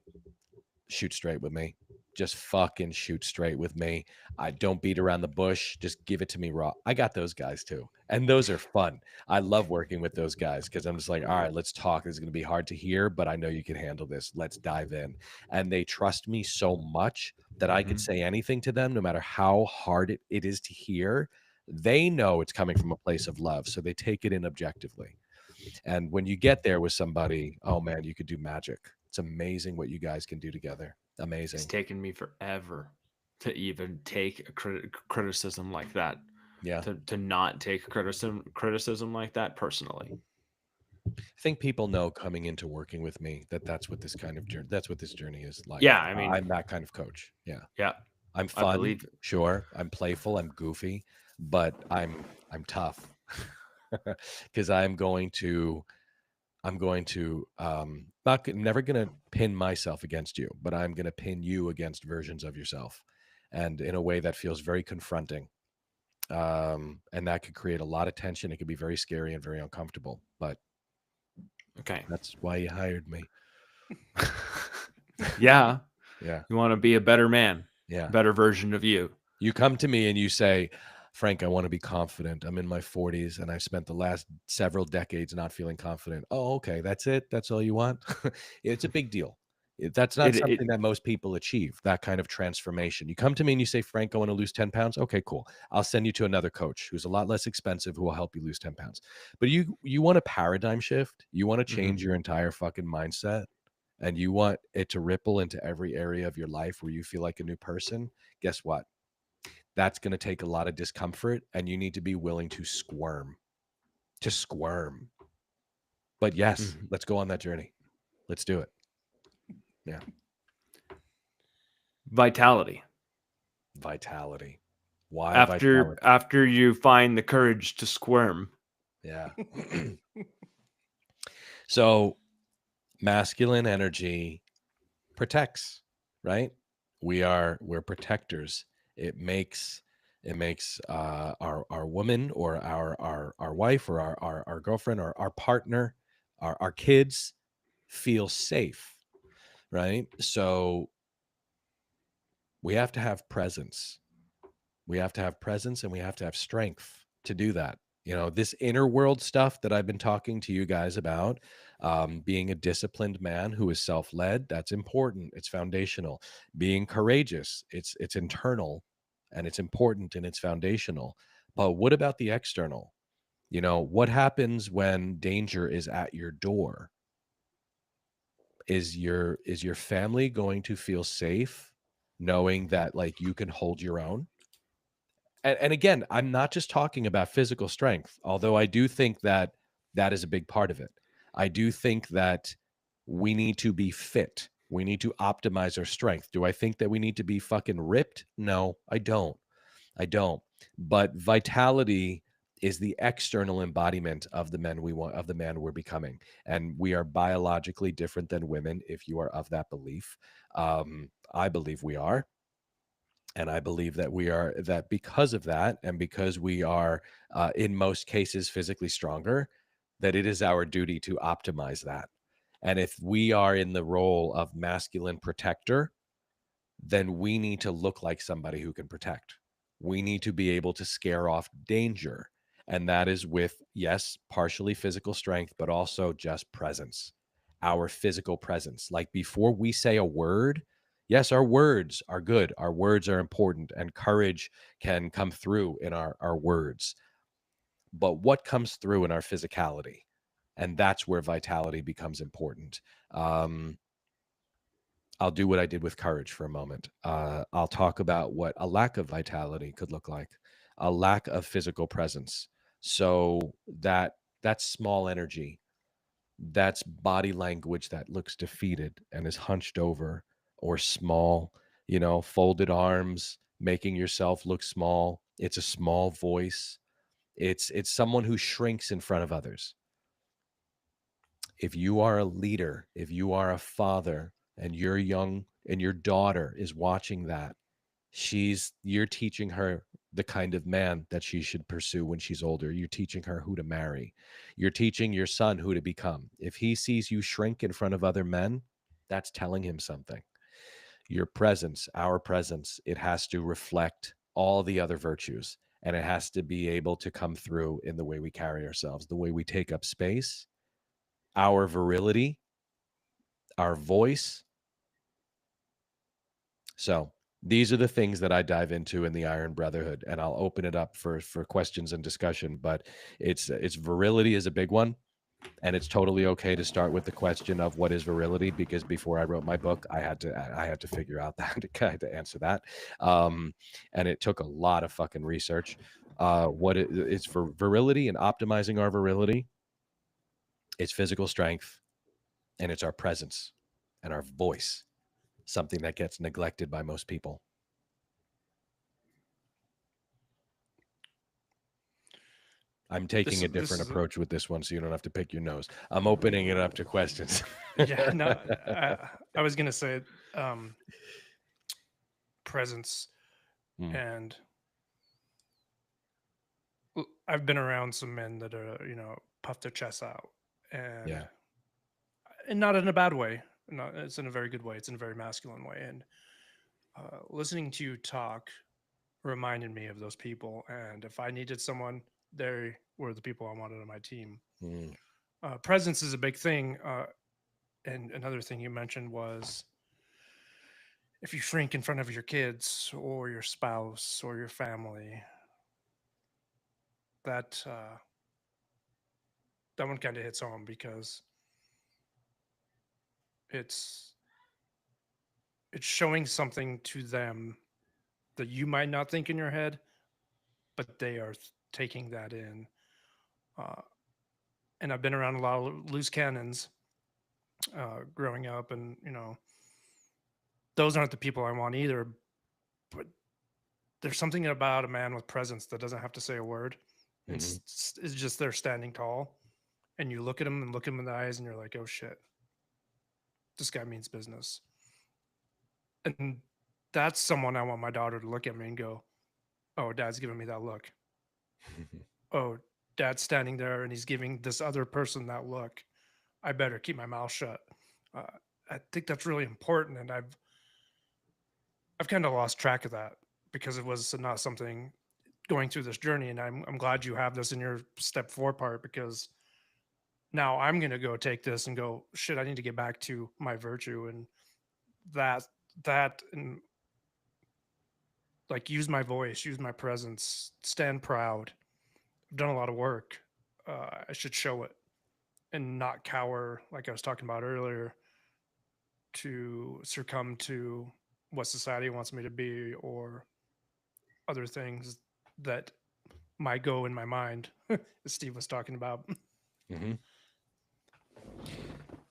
shoot straight with me. Just fucking shoot straight with me. I don't beat around the bush. Just give it to me raw. I got those guys too. And those are fun. I love working with those guys because I'm just like, all right, let's talk. This is going to be hard to hear, but I know you can handle this. Let's dive in. And they trust me so much that I could Mhm. say anything to them, no matter how hard it is to hear. They know it's coming from a place of love. So they take it in objectively. And when you get there with somebody, oh man, you could do magic. It's amazing what you guys can do together. Amazing. It's taken me forever to even take a criticism like that. Yeah. To not take criticism like that personally. I think people know coming into working with me that that's what this kind of journey, that's what this journey is like. Yeah, I mean, I'm that kind of coach. Yeah. yeah, I'm I fun, believe it. sure. I'm playful, I'm goofy, but I'm tough. Because I'm going to never going to pin myself against you, but I'm going to pin you against versions of yourself, and in a way that feels very confronting. And that could create a lot of tension. It could be very scary and very uncomfortable, but Okay. that's why you hired me. Yeah. Yeah. You want to be a better man, Yeah. better version of you. You come to me and you say, Frank, I want to be confident. I'm in my 40s and I've spent the last several decades not feeling confident. Oh, okay. That's it. That's all you want. It's a big deal. That's not something that most people achieve, that kind of transformation. You come to me and you say, Frank, I want to lose 10 pounds. Okay, cool. I'll send you to another coach who's a lot less expensive who will help you lose 10 pounds. But you want a paradigm shift. You want to change your entire fucking mindset, and you want it to ripple into every area of your life where you feel like a new person. Guess what? That's going to take a lot of discomfort, and you need to be willing to squirm. But yes, let's go on that journey. Let's do it. Yeah. Vitality. Why after you find the courage to squirm? Yeah. So masculine energy protects, right? We're protectors. It makes our woman or our wife or our girlfriend or our partner, our kids feel safe, right? So we have to have presence. We have to have presence, and we have to have strength to do that. You know, this inner world stuff that I've been talking to you guys about, being a disciplined man who is self-led, that's important. It's foundational. Being courageous, it's internal, and it's important, and it's foundational. But what about the external? You know, what happens when danger is at your door? Is your family going to feel safe knowing that like you can hold your own? And again, I'm not just talking about physical strength, although I do think that that is a big part of it. I do think that we need to be fit. We need to optimize our strength. Do I think that we need to be fucking ripped? No, I don't. But vitality is the external embodiment of the men we want, of the man we're becoming. And we are biologically different than women, if you are of that belief. I believe we are. And I believe that we are, that because of that, and because we are in most cases physically stronger, that it is our duty to optimize that. And if we are in the role of masculine protector, then we need to look like somebody who can protect. We need to be able to scare off danger. And that is with, yes, partially physical strength, but also just presence, our physical presence. Like before we say a word, yes, our words are good. Our words are important, and courage can come through in our words. But what comes through in our physicality? And that's where vitality becomes important. I'll do what I did with courage for a moment. I'll talk about what a lack of vitality could look like, a lack of physical presence. So that's small energy, that's body language that looks defeated and is hunched over or small, you know, folded arms, making yourself look small. It's a small voice. It's someone who shrinks in front of others. If you are a leader, if you are a father, and you're young and your daughter is watching that, you're teaching her the kind of man that she should pursue when she's older. You're teaching her who to marry. You're teaching your son who to become. If he sees you shrink in front of other men, that's telling him something. Your presence, our presence, it has to reflect all the other virtues, and it has to be able to come through in the way we carry ourselves, the way we take up space, our virility, our voice. So these are the things that I dive into in the Iron Brotherhood, and I'll open it up for questions and discussion. But it's virility is a big one. And it's totally okay to start with the question of what is virility, because before I wrote my book, I had to figure out that to answer that. And it took a lot of fucking research. It's for virility and optimizing our virility. It's physical strength, and it's our presence and our voice, something that gets neglected by most people. I'm taking a different approach with this one, so you don't have to pick your nose. I'm opening it up to questions. Yeah, no, I was gonna say presence, and I've been around some men that are, puff their chests out, and not in a bad way. No, it's in a very good way. It's in a very masculine way. And listening to you talk reminded me of those people. And if I needed someone, they were the people I wanted on my team. Presence is a big thing. And another thing you mentioned was if you shrink in front of your kids or your spouse or your family, that one kind of hits home, because it's showing something to them that you might not think in your head, but they are taking that in. And I've been around a lot of loose cannons growing up, and those aren't the people I want either. But there's something about a man with presence that doesn't have to say a word. It's just they're standing tall, and you look at him and look him in the eyes, and you're like, oh shit, this guy means business. And that's someone I want my daughter to look at me and go, oh, dad's giving me that look. Oh, dad's standing there and he's giving this other person that look. I better keep my mouth shut. I think that's really important, and I've kind of lost track of that because it was not something going through this journey. And I'm glad you have this in your step 4 part, because now I'm going to go take this and go, shit, I need to get back to my virtue, and that and like use my voice, use my presence, stand proud. I've done a lot of work. I should show it and not cower, like I was talking about earlier, to succumb to what society wants me to be or other things that might go in my mind, as Steve was talking about.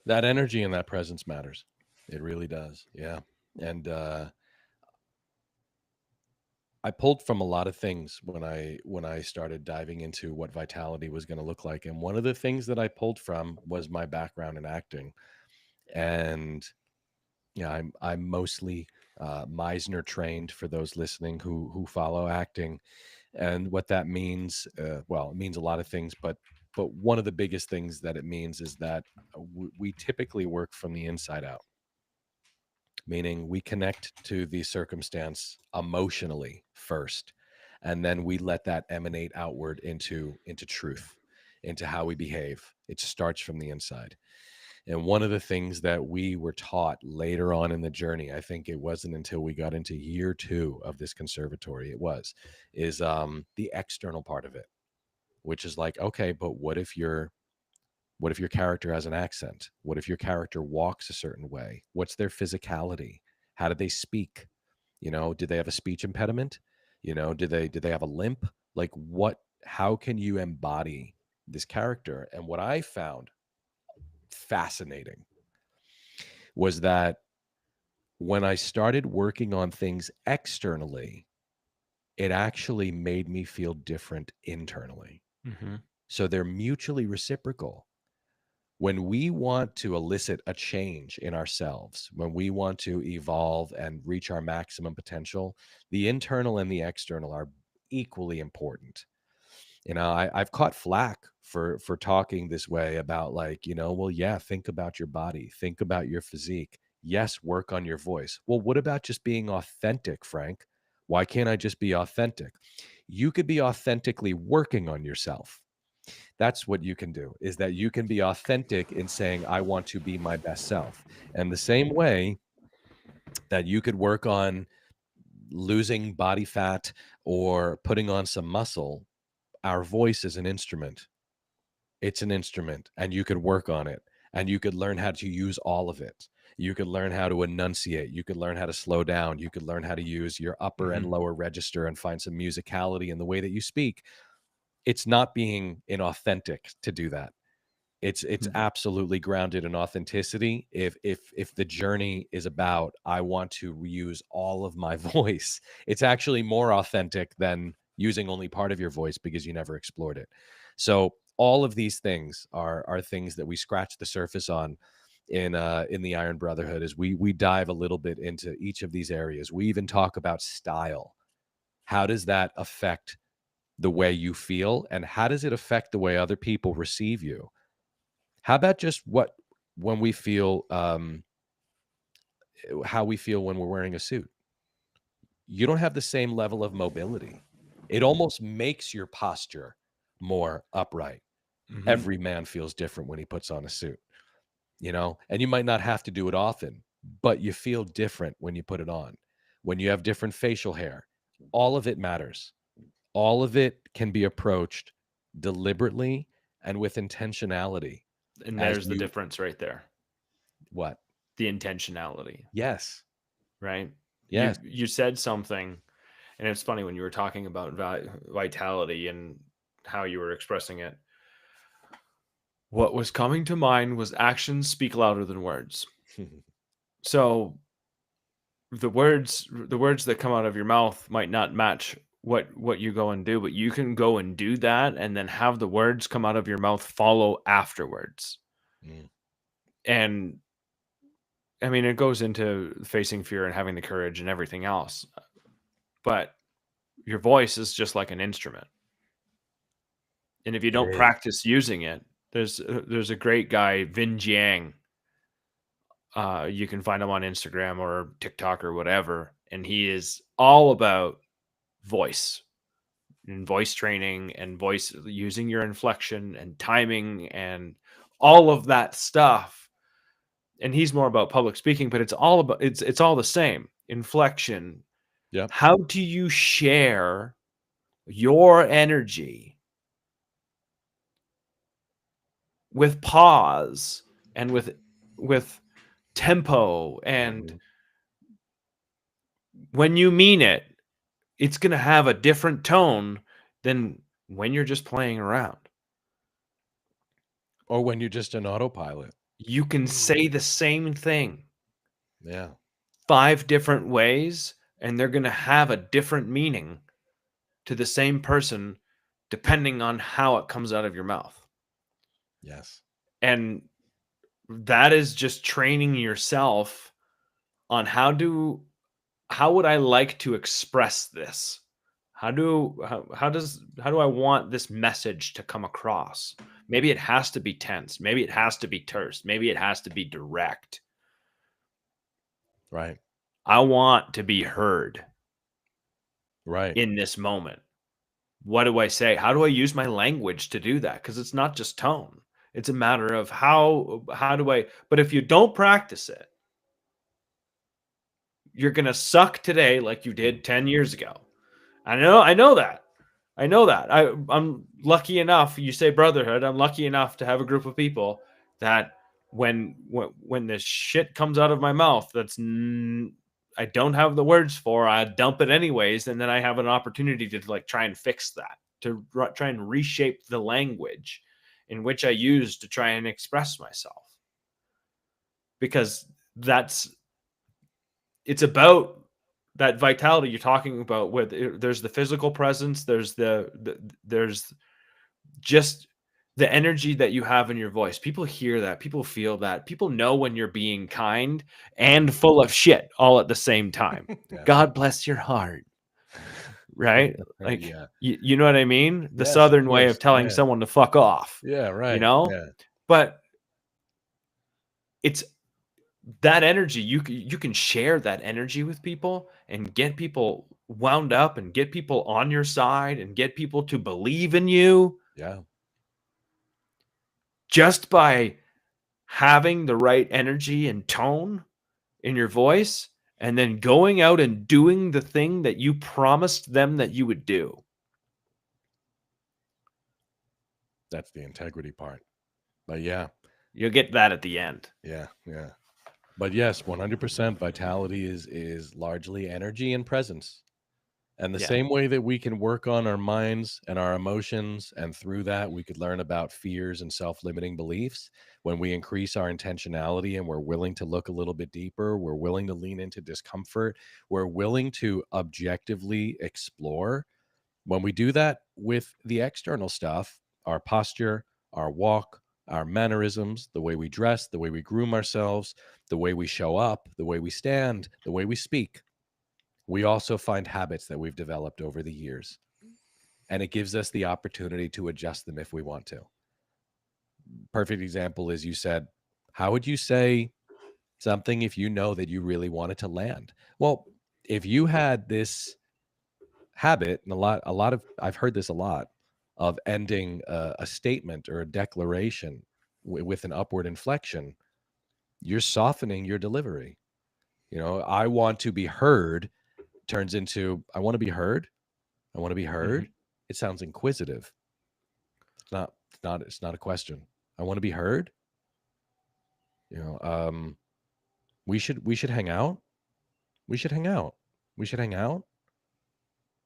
That energy and that presence matters. It really does. Yeah. And I pulled from a lot of things when I started diving into what vitality was going to look like. And one of the things that I pulled from was my background in acting. And yeah, I'm mostly Meisner trained, for those listening who follow acting. And what that means, well, it means a lot of things, but one of the biggest things that it means is that we typically work from the inside out, meaning we connect to the circumstance emotionally first, and then we let that emanate outward into truth, into how we behave. It starts from the inside. And one of the things that we were taught later on in the journey, I think it wasn't until we got into year 2 of this conservatory, is the external part of it, which is like, okay, but what if your character has an accent? What if your character walks a certain way? What's their physicality? How do they speak? Did they have a speech impediment? Did they have a limp? Like how can you embody this character? And what I found fascinating was that when I started working on things externally, it actually made me feel different internally. So they're mutually reciprocal. When we want to elicit a change in ourselves, when we want to evolve and reach our maximum potential, the internal and the external are equally important. I've caught flack for talking this way about, like, well, yeah, think about your body, think about your physique. Yes, work on your voice. Well, what about just being authentic, Frank? Why can't I just be authentic? You could be authentically working on yourself. That's what you can do, is that you can be authentic in saying, I want to be my best self. And the same way that you could work on losing body fat or putting on some muscle, our voice is an instrument. It's an instrument, and you could work on it, and you could learn how to use all of it. You could learn how to enunciate. You could learn how to slow down. You could learn how to use your upper and Mhm. lower register and find some musicality in the way that you speak. It's not being inauthentic to do that. It's Mhm. absolutely grounded in authenticity. If the journey is about, I want to use all of my voice, it's actually more authentic than using only part of your voice because you never explored it. So all of these things are things that we scratch the surface on in the Iron Brotherhood, as we dive a little bit into each of these areas. We even talk about style. How does that affect the way you feel, and how does it affect the way other people receive you? How about just when we feel how we feel when we're wearing a suit? You don't have the same level of mobility. It almost makes your posture more upright. Mhm. Every man feels different when he puts on a suit, and you might not have to do it often, but you feel different when you put it on. When you have different facial hair, all of it matters. All of it can be approached deliberately and with intentionality And as there's the you difference right there. what? The intentionality, Yes. right? You Yes. you said something, and it's funny when you were talking about vitality and how you were expressing it. What was coming to mind was actions speak louder than words. So the words that come out of your mouth might not match what you go and do, but you can go and do that and then have the words come out of your mouth follow afterwards. Mm. And I mean, it goes into facing fear and having the courage and everything else. But your voice is just like an instrument. And if you It don't is. practice using it, there's a great guy, Vin Jiang. You can find him on Instagram or TikTok or whatever, and he is all about voice and voice training and voice using your inflection and timing and all of that stuff. And he's more about public speaking, but it's all the same. Inflection. Yep. How do you share your energy with pause and with tempo, and Mhm. when you mean it, it's going to have a different tone than when you're just playing around. Or when you're just an autopilot. You can say the same thing Yeah. 5 different ways, and they're going to have a different meaning to the same person depending on how it comes out of your mouth. Yes. And that is just training yourself on how would I like to express this? How do I want this message to come across? Maybe it has to be tense, maybe it has to be terse, maybe it has to be direct. Right. I want to be heard Right. in this moment. What do I say? How do I use my language to do that? Because it's not just tone. It's a matter of how do I, but if you don't practice it, you're gonna suck today like you did 10 years ago. I know that. I know that. I'm lucky enough, you say brotherhood, I'm lucky enough to have a group of people that when this shit comes out of my mouth I don't have the words for, I dump it anyways, and then I have an opportunity to like try and fix that, to try and reshape the language in which I use to try and express myself. Because that's it's about that vitality you're talking about, where there's the physical presence, there's there's just the energy that you have in your voice. People hear that, people feel that, people know when you're being kind and full of shit all at the same time. Yeah. God bless your heart, right? Like, Yeah. you know what I mean? The Yes, of southern way of course. telling Yeah. someone to fuck off, Yeah, you right. know? Yeah. But it's that energy, you can share that energy with people and get people wound up and get people on your side and get people to believe in you Yeah. just by having the right energy and tone in your voice, and then going out and doing the thing that you promised them that you would do. That's the integrity part. But yeah, You'll get that at the end. yeah. But yes, 100% vitality is largely energy and presence. And the Yeah. same way that we can work on our minds and our emotions, and through that we could learn about fears and self-limiting beliefs, when we increase our intentionality and we're willing to look a little bit deeper, we're willing to lean into discomfort, we're willing to objectively explore. When we do that with the external stuff, our posture, our walk, our mannerisms, the way we dress, the way we groom ourselves, the way we show up, the way we stand, the way we speak, we also find habits that we've developed over the years. And it gives us the opportunity to adjust them if we want to. Perfect example is, you said, how would you say something if you know that you really wanted to land? Well, if you had this habit, and a lot of, I've heard this a lot, of ending a statement or a declaration with an upward inflection, you're softening your delivery. You know, I want to be heard turns into, I want to be heard. I want to be heard. It sounds inquisitive. It's not a question. I want to be heard. You know, we should hang out. We should hang out. We should hang out.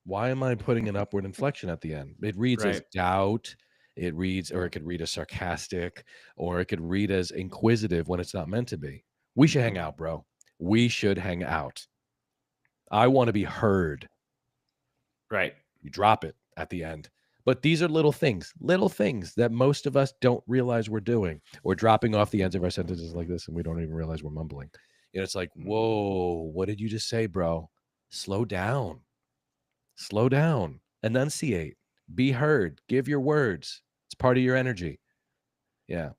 Why am I putting an upward inflection at the end? It reads as Right. doubt. It reads, or it could read as sarcastic, or it could read as inquisitive when it's not meant to be. We should hang out, bro. We should hang out. I want to be heard. Right. You drop it at the end. But these are little things that most of us don't realize we're doing. We're dropping off the ends of our sentences like this, and we don't even realize we're mumbling. You know, it's like, whoa, what did you just say, bro? Slow down. Slow down. Enunciate. Be heard. Give your words. It's part of your energy. Yeah.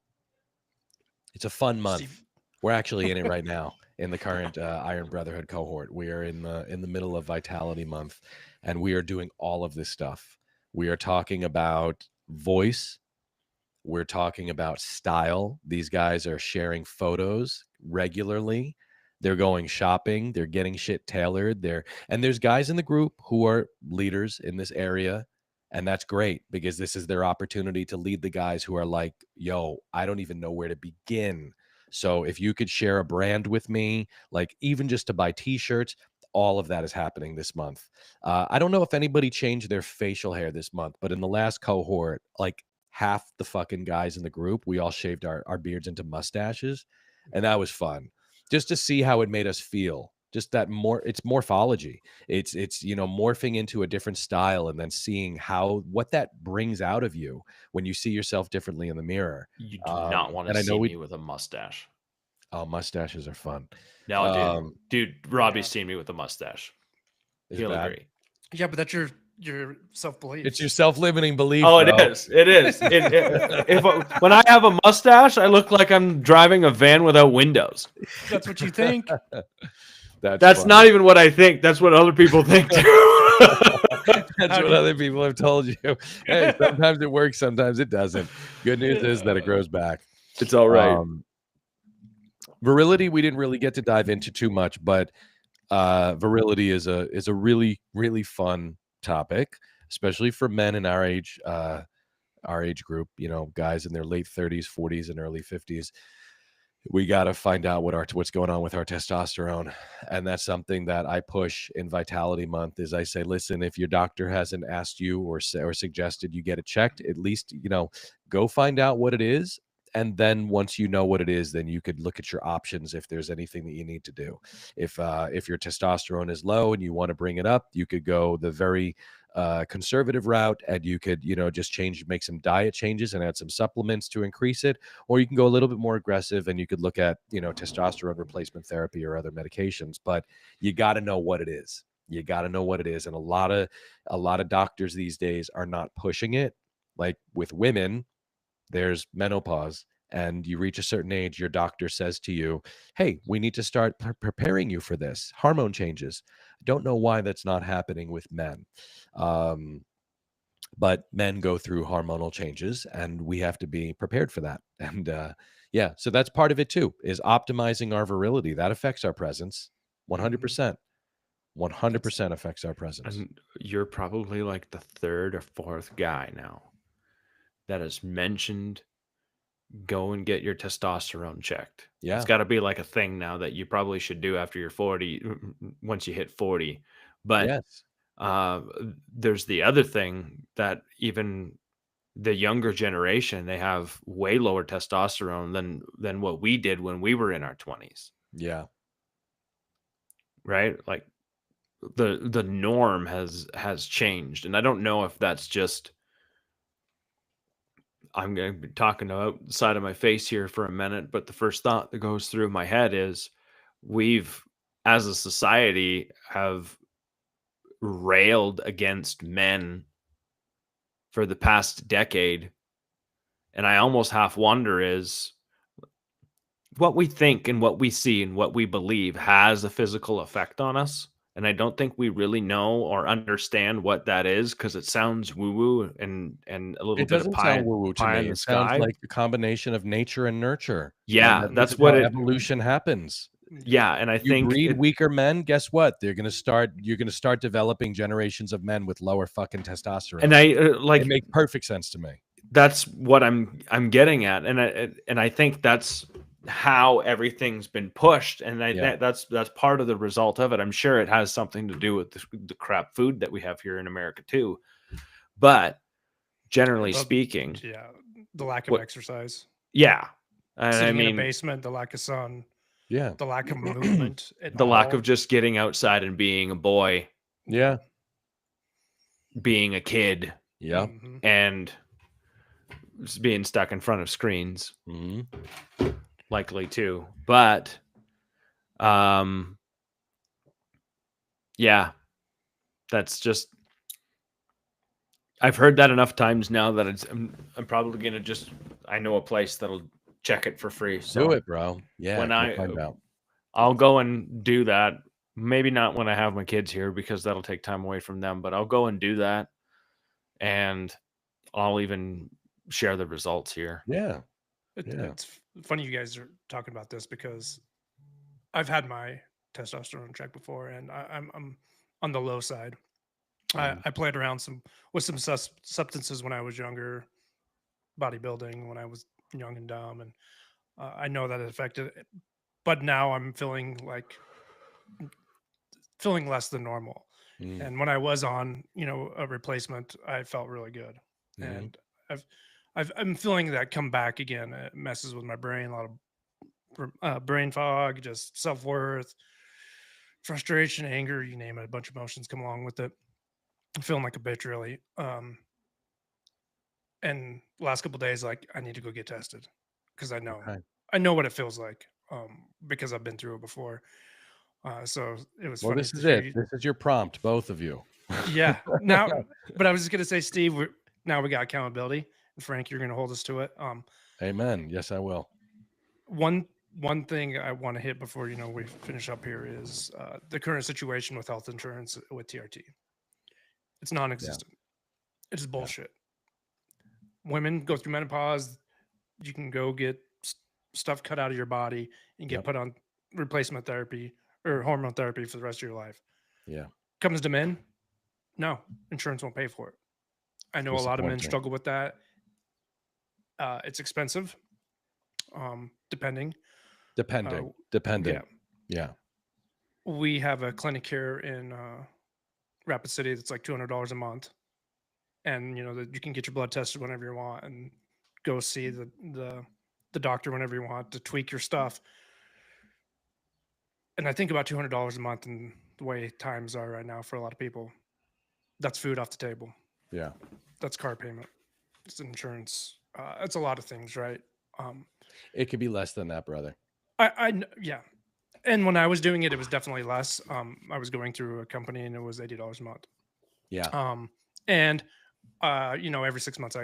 It's a fun month. Steve. We're actually in it right now in the current Iron Brotherhood cohort. We are in the middle of Vitality Month, and we are doing all of this stuff. We are talking about voice. We're talking about style. These guys are sharing photos regularly. They're going shopping. They're getting shit tailored. And there's guys in the group who are leaders in this area. And that's great, because this is their opportunity to lead the guys who are like, yo, I don't even know where to begin. So if you could share a brand with me, like even just to buy t-shirts, all of that is happening this month. I don't know if anybody changed their facial hair this month, but in the last cohort, like half the fucking guys in the group, we all shaved our beards into mustaches. And that was fun, just to see how it made us feel. Just that it's morphology. It's morphing into a different style, and then seeing what that brings out of you when you see yourself differently in the mirror. You do not want and to I know see me with a mustache. Oh, mustaches are fun. No, dude, Robbie's seen me with a mustache. Is He'll bad? agree. Yeah, but that's your self-belief. It's your self-limiting belief. Oh, bro. it is. It is. When I have a mustache, I look like I'm driving a van without windows. That's what you think. That's That's not even what I think. That's what other people think too. That's what other people have told you. Hey, sometimes it works, sometimes it doesn't. Good news is that it grows back. It's all right. Virility, we didn't really get to dive into too much, but virility is a really, really fun topic, especially for men in our age group. You know, guys in their late 30s, 40s, and early 50s. We got to find out what's going on with our testosterone. And that's something that I push in Vitality Month. Is I say, listen, if your doctor hasn't asked you or suggested you get it checked, at least, go find out what it is. And then once you know what it is, then you could look at your options if there's anything that you need to do. If your testosterone is low and you want to bring it up, you could go the very conservative route, and you could just make some diet changes and add some supplements to increase it, or you can go a little bit more aggressive and you could look at testosterone replacement therapy or other medications. But you got to know what it is. You got to know what it is. And a lot of doctors these days are not pushing it. Like with women, there's menopause, and you reach a certain age, your doctor says to you, hey, we need to start preparing you for this. Hormone changes. I don't know why that's not happening with men. But men go through hormonal changes, and we have to be prepared for that. And so that's part of it too, is optimizing our virility. That affects our presence 100%. 100% affects our presence. And you're probably like the third or fourth guy now that has mentioned go and get your testosterone checked. Yeah. It's got to be like a thing now that you probably should do after you're 40, once you hit 40. But Yes. uh, there's the other thing that even the younger generation, they have way lower testosterone than what we did when we were in our 20s, Yeah. right? Like the norm has changed, and I don't know if that's just, I'm going to be talking outside of my face here for a minute, but the first thought that goes through my head is we've, as a society, have railed against men for the past decade. And I almost half wonder is what we think and what we see and what we believe has a physical effect on us. And I don't think we really know or understand what that is because it sounds woo woo and a little It bit of doesn't sound woo-woo to pie me. in the It sounds sky. like a combination of nature and nurture. And Yeah, this that's is what how it. evolution happens. Yeah, and I You think breed it, weaker men, guess what? You're gonna start developing generations of men with lower fucking testosterone. and I It like makes perfect sense to me. that's what I'm getting at, and I think that's how everything's been pushed, and Yeah. that's part of the result of it. I'm sure it has something to do with the crap food that we have here in America too, but generally The- speaking, Yeah, the lack of what? exercise, Yeah, and I sitting in a mean basement, the lack of sun, Yeah. the lack of movement at the lack all. of just getting outside and being a boy, Yeah. being a kid, Yeah. Mhm. and just being stuck in front of screens, Mhm. likely too. But um, yeah, that's just, I've heard that enough times now that I'm probably gonna just, I know a place that'll check it for free. So Do it, bro. Yeah. when Go find out. I'll go and do that. Maybe not when I have my kids here because that'll take time away from them, but I'll go and do that, and I'll even share the results here. Yeah. Yeah. It's funny you guys are talking about this because I've had my testosterone check before, and I'm on the low side. Mhm. I played around with some substances when I was younger, bodybuilding when I was young and dumb, and I know that it affected it. But now I'm feeling less than normal. Mm. And when I was on, a replacement, I felt really good. Mhm. And I'm feeling that come back again. It messes with my brain, a lot of brain fog, just self worth, frustration, anger, you name it. A bunch of emotions come along with it. I'm feeling like a bitch, really. And last couple days, like I need to go get tested because Okay. I know what it feels like. Because I've been through it before. So it was Well, funny this to is hear it. you. This is your prompt, both of you. Yeah. Now, but I was just gonna say, Steve, now we got accountability, and Frank, you're gonna hold us to it. Amen. Yes, I will. One one thing I want to hit before we finish up here is the current situation with health insurance with TRT. It's non-existent. It's bullshit. Women go through menopause. You can go get stuff cut out of your body and get Yep. put on replacement therapy or hormone therapy for the rest of your life. Yeah. Comes to men, no, insurance won't pay for it. I know a lot of men Disappointing. struggle with that. It's expensive, depending. Depending. Yeah, Dependent. Yeah. we have a clinic here in Rapid City that's like $200 a month, and you can get your blood tested whenever you want, and go see the doctor whenever you want to tweak your stuff. And I think about $200 a month, and the way times are right now for a lot of people, that's food off the table. Yeah. That's car payment. It's insurance. It's a lot of things, right? It could be less than that, brother. Yeah. And when I was doing it, it was definitely less. I was going through a company, and it was $80 a month. Yeah. And every 6 months,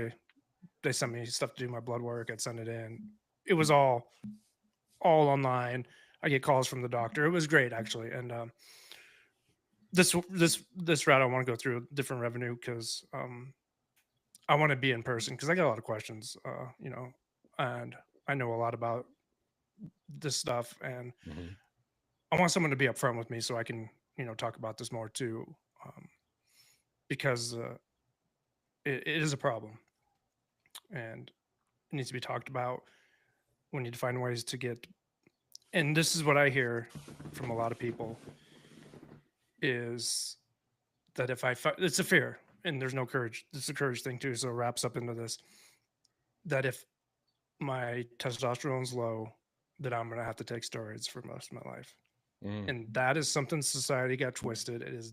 they sent me stuff to do my blood work. I'd send it in. It was all online. I get calls from the doctor. It was great, actually. And this route, I want to go through a different revenue because I want to be in person because I got a lot of questions. And I know a lot about this stuff, and Mhm. I want someone to be upfront with me so I can talk about this more too, because it is a problem. and it needs to be talked about. We need to find ways to get, and this is what I hear from a lot of people, is that if it's a fear, and there's no courage. It's a courage thing too, so it wraps up into this, that if my testosterone's low, that I'm gonna have to take steroids for most of my life. Mm, And that is something society got twisted. It is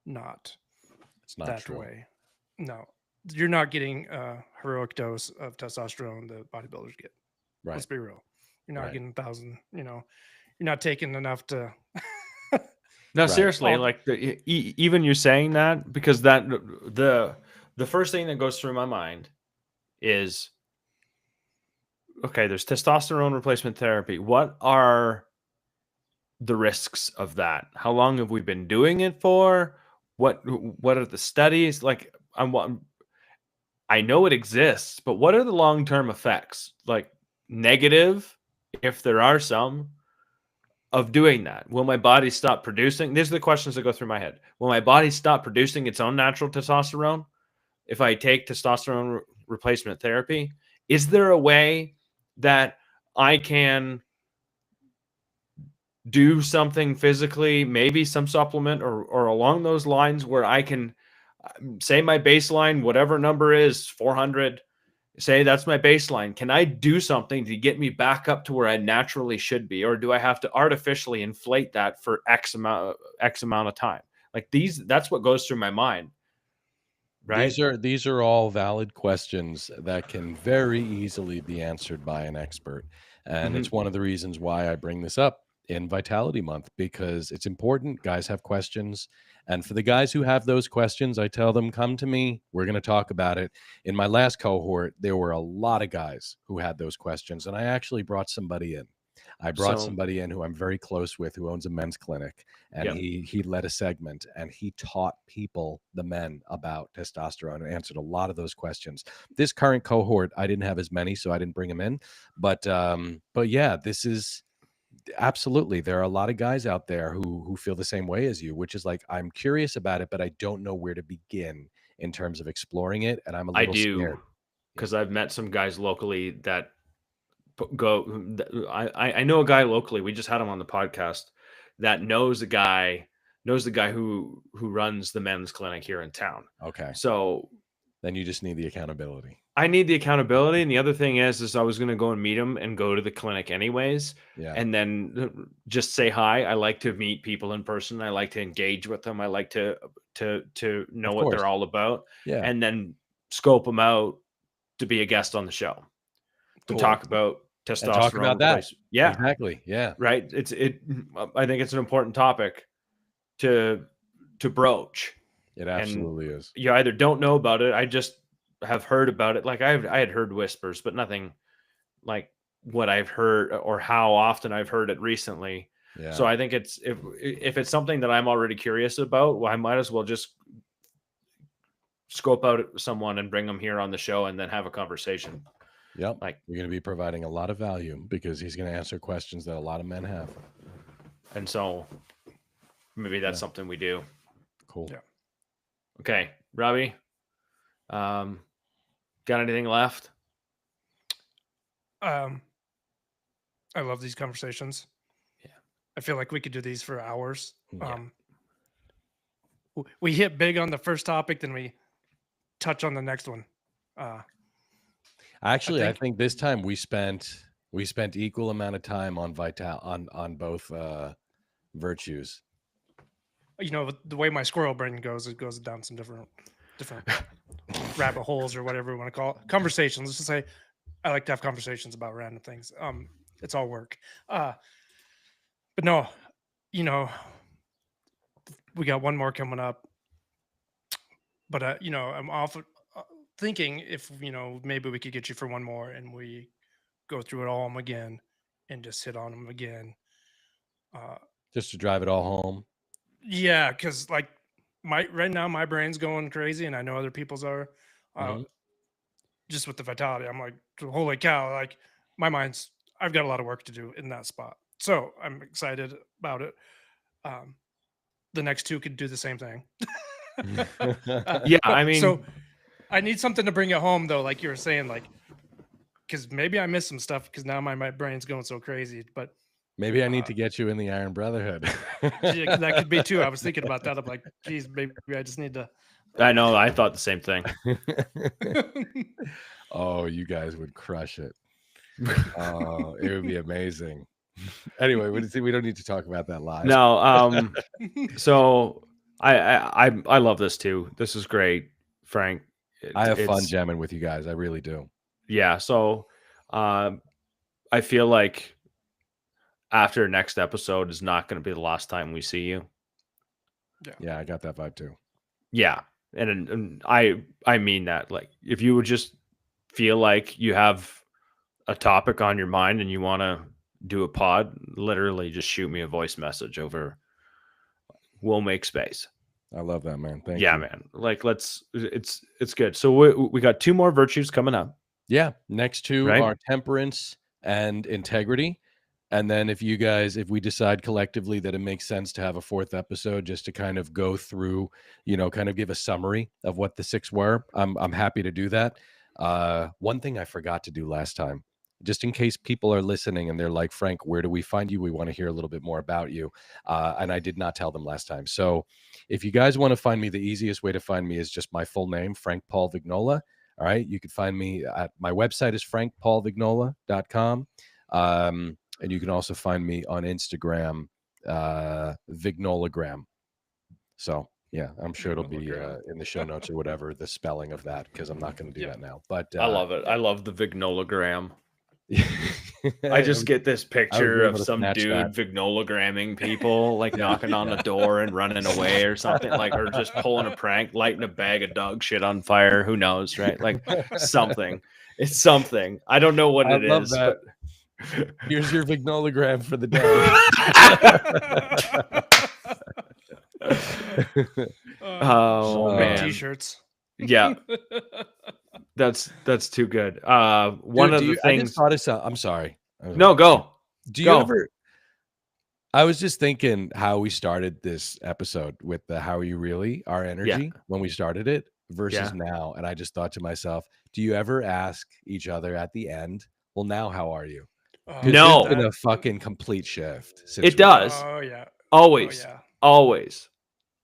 not it's not that true. way. No, you're not getting a heroic dose of testosterone that bodybuilders get. Right. Let's be real. You're not Right. getting 1,000. You're not taking enough to. No, Right. seriously, Oh. like even you saying that, because that the first thing that goes through my mind is, okay, there's testosterone replacement therapy. What are the risks of that? How long have we been doing it for? What are the studies? Like, I know it exists, but what are the long-term effects? Like, negative, if there are some, of doing that. Will my body stop producing? These are the questions that go through my head. Will my body stop producing its own natural testosterone if I take testosterone replacement therapy? Is there a way that I can do something physically, maybe some supplement or along those lines, where I can say my baseline, whatever number is 400, say that's my baseline. Can I do something to get me back up to where I naturally should be? Or do I have to artificially inflate that for X amount of time? Like that's what goes through my mind. Right. These are all valid questions that can very easily be answered by an expert. And it's one of the reasons why I bring this up in Vitality Month, because it's important. Guys have questions. And for the guys who have those questions, I tell them, come to me. We're going to talk about it. In my last cohort, there were a lot of guys who had those questions. And I actually brought somebody in. I brought somebody in who I'm very close with, who owns a men's clinic, and he led a segment, and he taught people, the men, about testosterone and answered a lot of those questions. This current cohort, I didn't have as many, so I didn't bring them in. But yeah, this is absolutely, there are a lot of guys out there who feel the same way as you, which is like, I'm curious about it, but I don't know where to begin in terms of exploring it, and I'm a little scared. Because I've met some guys locally that go. I know a guy locally. We just had him on the podcast that knows the guy who runs the men's clinic here in town. Okay. So then you just need the accountability. I need the accountability. And the other thing is I was going to go and meet him and go to the clinic anyways. Yeah. And then just say hi. I like to meet people in person. I like to engage with them. I like to know what they're all about. Yeah. And then scope them out to be a guest on the show. To talk about testosterone. And talk about that. Yeah. Exactly. Yeah. Right. I think it's an important topic to broach. It absolutely is. You either don't know about it. I just have heard about it. Like I had heard whispers, but nothing like what I've heard or how often I've heard it recently. Yeah. So I think it's if it's something that I'm already curious about, well, I might as well just scope out someone and bring them here on the show and then have a conversation. Yep. Like you're going to be providing a lot of value because he's going to answer questions that a lot of men have. And so maybe that's something we do. Cool. Yeah. Okay, Robbie. Got anything left? I love these conversations. Yeah. I feel like we could do these for hours. Yeah. We hit big on the first topic, then we touch on the next one. Actually, I think this time we spent equal amount of time on on both virtues. You know, the way my squirrel brain goes, it goes down some different rabbit holes or whatever we want to call it. Conversations. Let's just say I like to have conversations about random things. It's all work. But no, you know, we got one more coming up. But you know, I'm off thinking if maybe we could get you for one more and we go through it all again and just hit on them again. Just to drive it all home. Yeah, because like right now my brain's going crazy, and I know other people's are. Just with the vitality, I'm like, holy cow! Like I've got a lot of work to do in that spot. So I'm excited about it. The next two could do the same thing. Yeah, I mean, so I need something to bring it home though, like you were saying, like because maybe I missed some stuff because now my brain's going so crazy. But Maybe I need to get you in the Iron Brotherhood. yeah, that could be too. I was thinking about that. I'm like, geez, maybe I just need to. I know. I thought the same thing. Oh, you guys would crush it. Oh, it would be amazing. Anyway, we don't need to talk about that live. No. So I love this too. This is great, Frank. I have fun It's- jamming with you guys. I really do. Yeah. So, I feel like after next episode is not going to be the last time we see you. Yeah, I got that vibe too. Yeah. And I mean that. Like, if you would just feel like you have a topic on your mind and you want to do a pod, literally just shoot me a voice message over. We'll make space. I love that, man. Thank Yeah, you. man. Like, it's good. So we got 2 more virtues coming up. Yeah, next two Right? are temperance and integrity. And then if we decide collectively that it makes sense to have a 4th episode just to kind of go through, kind of give a summary of what the 6 were, I'm happy to do that. One thing I forgot to do last time, just in case people are listening and they're like, Frank, where do we find you? We want to hear a little bit more about you. And I did not tell them last time. So if you guys want to find me, the easiest way to find me is just my full name, Frank Paul Vignola. All right. You can find me at my website is frankpaulvignola.com. And you can also find me on Instagram, Vignolagram. So yeah, I'm sure it'll be in the show notes or whatever, the spelling of that, because I'm not going to do that now. But I love it. I love the Vignolagram. I just get this picture able of to some snatch dude that. Vignolagramming people, like knocking on the door and running away or something, like, or just pulling a prank, lighting a bag of dog shit on fire. Who knows, right? Like something. It's something. I don't know what I it love is, that. but Here's your Vignolagram for the day. Oh, Make man. T-shirts. Yeah, that's too good. One Dude, of the I just things. thought of something. I'm sorry. No, go. Do you Go. ever? I was just thinking how we started this episode with the "How are you really?" Our energy when we started it versus now, and I just thought to myself, do you ever ask each other at the end, "Well, now how are you?" No. It's been a fucking complete shift. It does. Oh yeah. Always. Oh, yeah. Always.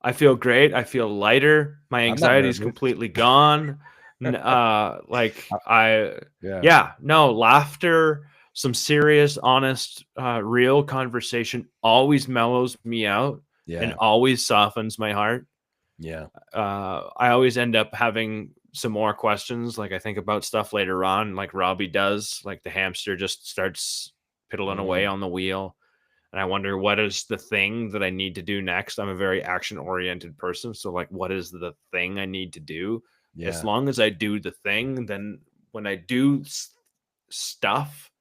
I feel great. I feel lighter. My not anxiety is nervous. completely gone. No, laughter, some serious, honest, real conversation always mellows me out and Yeah, always softens my heart. yeah, I always end up having some more questions. Like, I think about stuff later on, like Robbie does, like the hamster just starts piddling away on the wheel. And I wonder, what is the thing that I need to do next? I'm a very action oriented person. So, like, what is the thing I need to do? yeah. As long as I do the thing, then when I do stuff,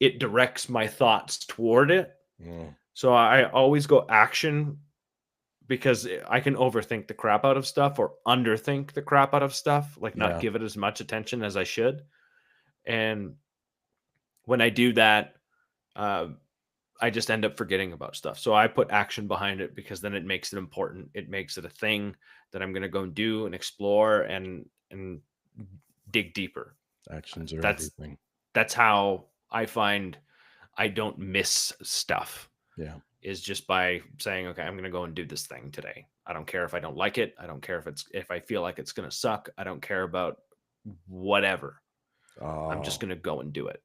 it directs my thoughts toward it. Mm. So I always go action, because I can overthink the crap out of stuff or underthink the crap out of stuff, like not Yeah. give it as much attention as I should. And when I do that, I just end up forgetting about stuff. So I put action behind it, because then it makes it important. It makes it a thing that I'm going to go and do and explore and dig deeper. Actions are That's- everything. That's how I find I don't miss stuff. Yeah. Is just by saying, okay, I'm going to go and do this thing today. I don't care if I don't like it. I don't care if I feel like it's going to suck. I don't care about whatever. I'm just going to go and do it.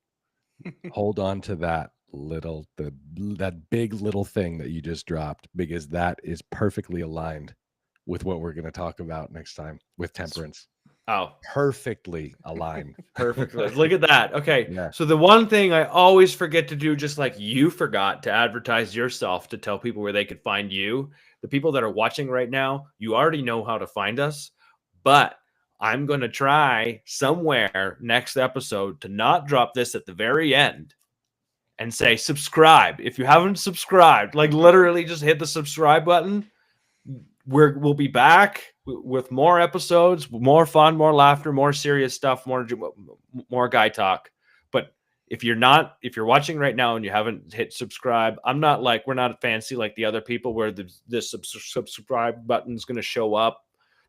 Hold on to that that big little thing that you just dropped, because that is perfectly aligned with what we're going to talk about next time with temperance. Oh, Perfectly aligned. perfect. Look at that. Okay. Yeah. So the one thing I always forget to do, just like you forgot to advertise yourself, to tell people where they could find you. The people that are watching right now, you already know how to find us, but I'm going to try somewhere next episode to not drop this at the very end and say subscribe. If you haven't subscribed, like literally just hit the subscribe button. We'll be back with more episodes, more fun, more laughter, more serious stuff, more guy talk. But if you're watching right now and you haven't hit subscribe, we're not fancy like the other people where the subscribe button's going to show up.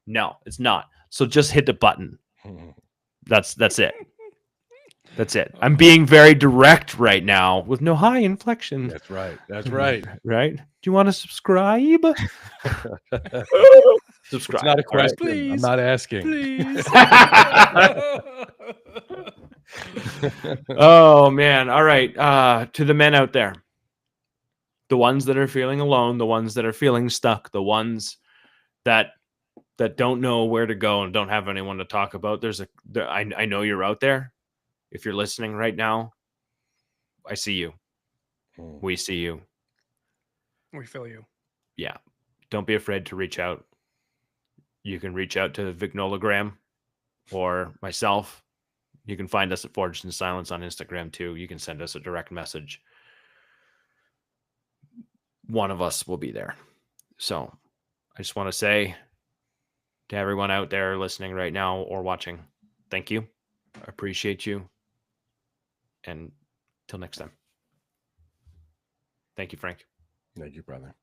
No, it's not. So just hit the button. That's it. That's it. I'm being very direct right now with no high inflection. That's right. That's right. Right? Do you want to subscribe? Subscribe. It's not a all right? question. I'm Please. not asking. Please. Oh man. All right. To the men out there. The ones that are feeling alone, the ones that are feeling stuck, the ones that don't know where to go and don't have anyone to talk about. I know you're out there. If you're listening right now, I see you. We see you. We feel you. Yeah. Don't be afraid to reach out. You can reach out to Vignolagram or myself. You can find us at Forged in Silence on Instagram too. You can send us a direct message. One of us will be there. So I just want to say to everyone out there listening right now or watching, thank you. I appreciate you. And till next time. Thank you, Frank. Thank you, brother.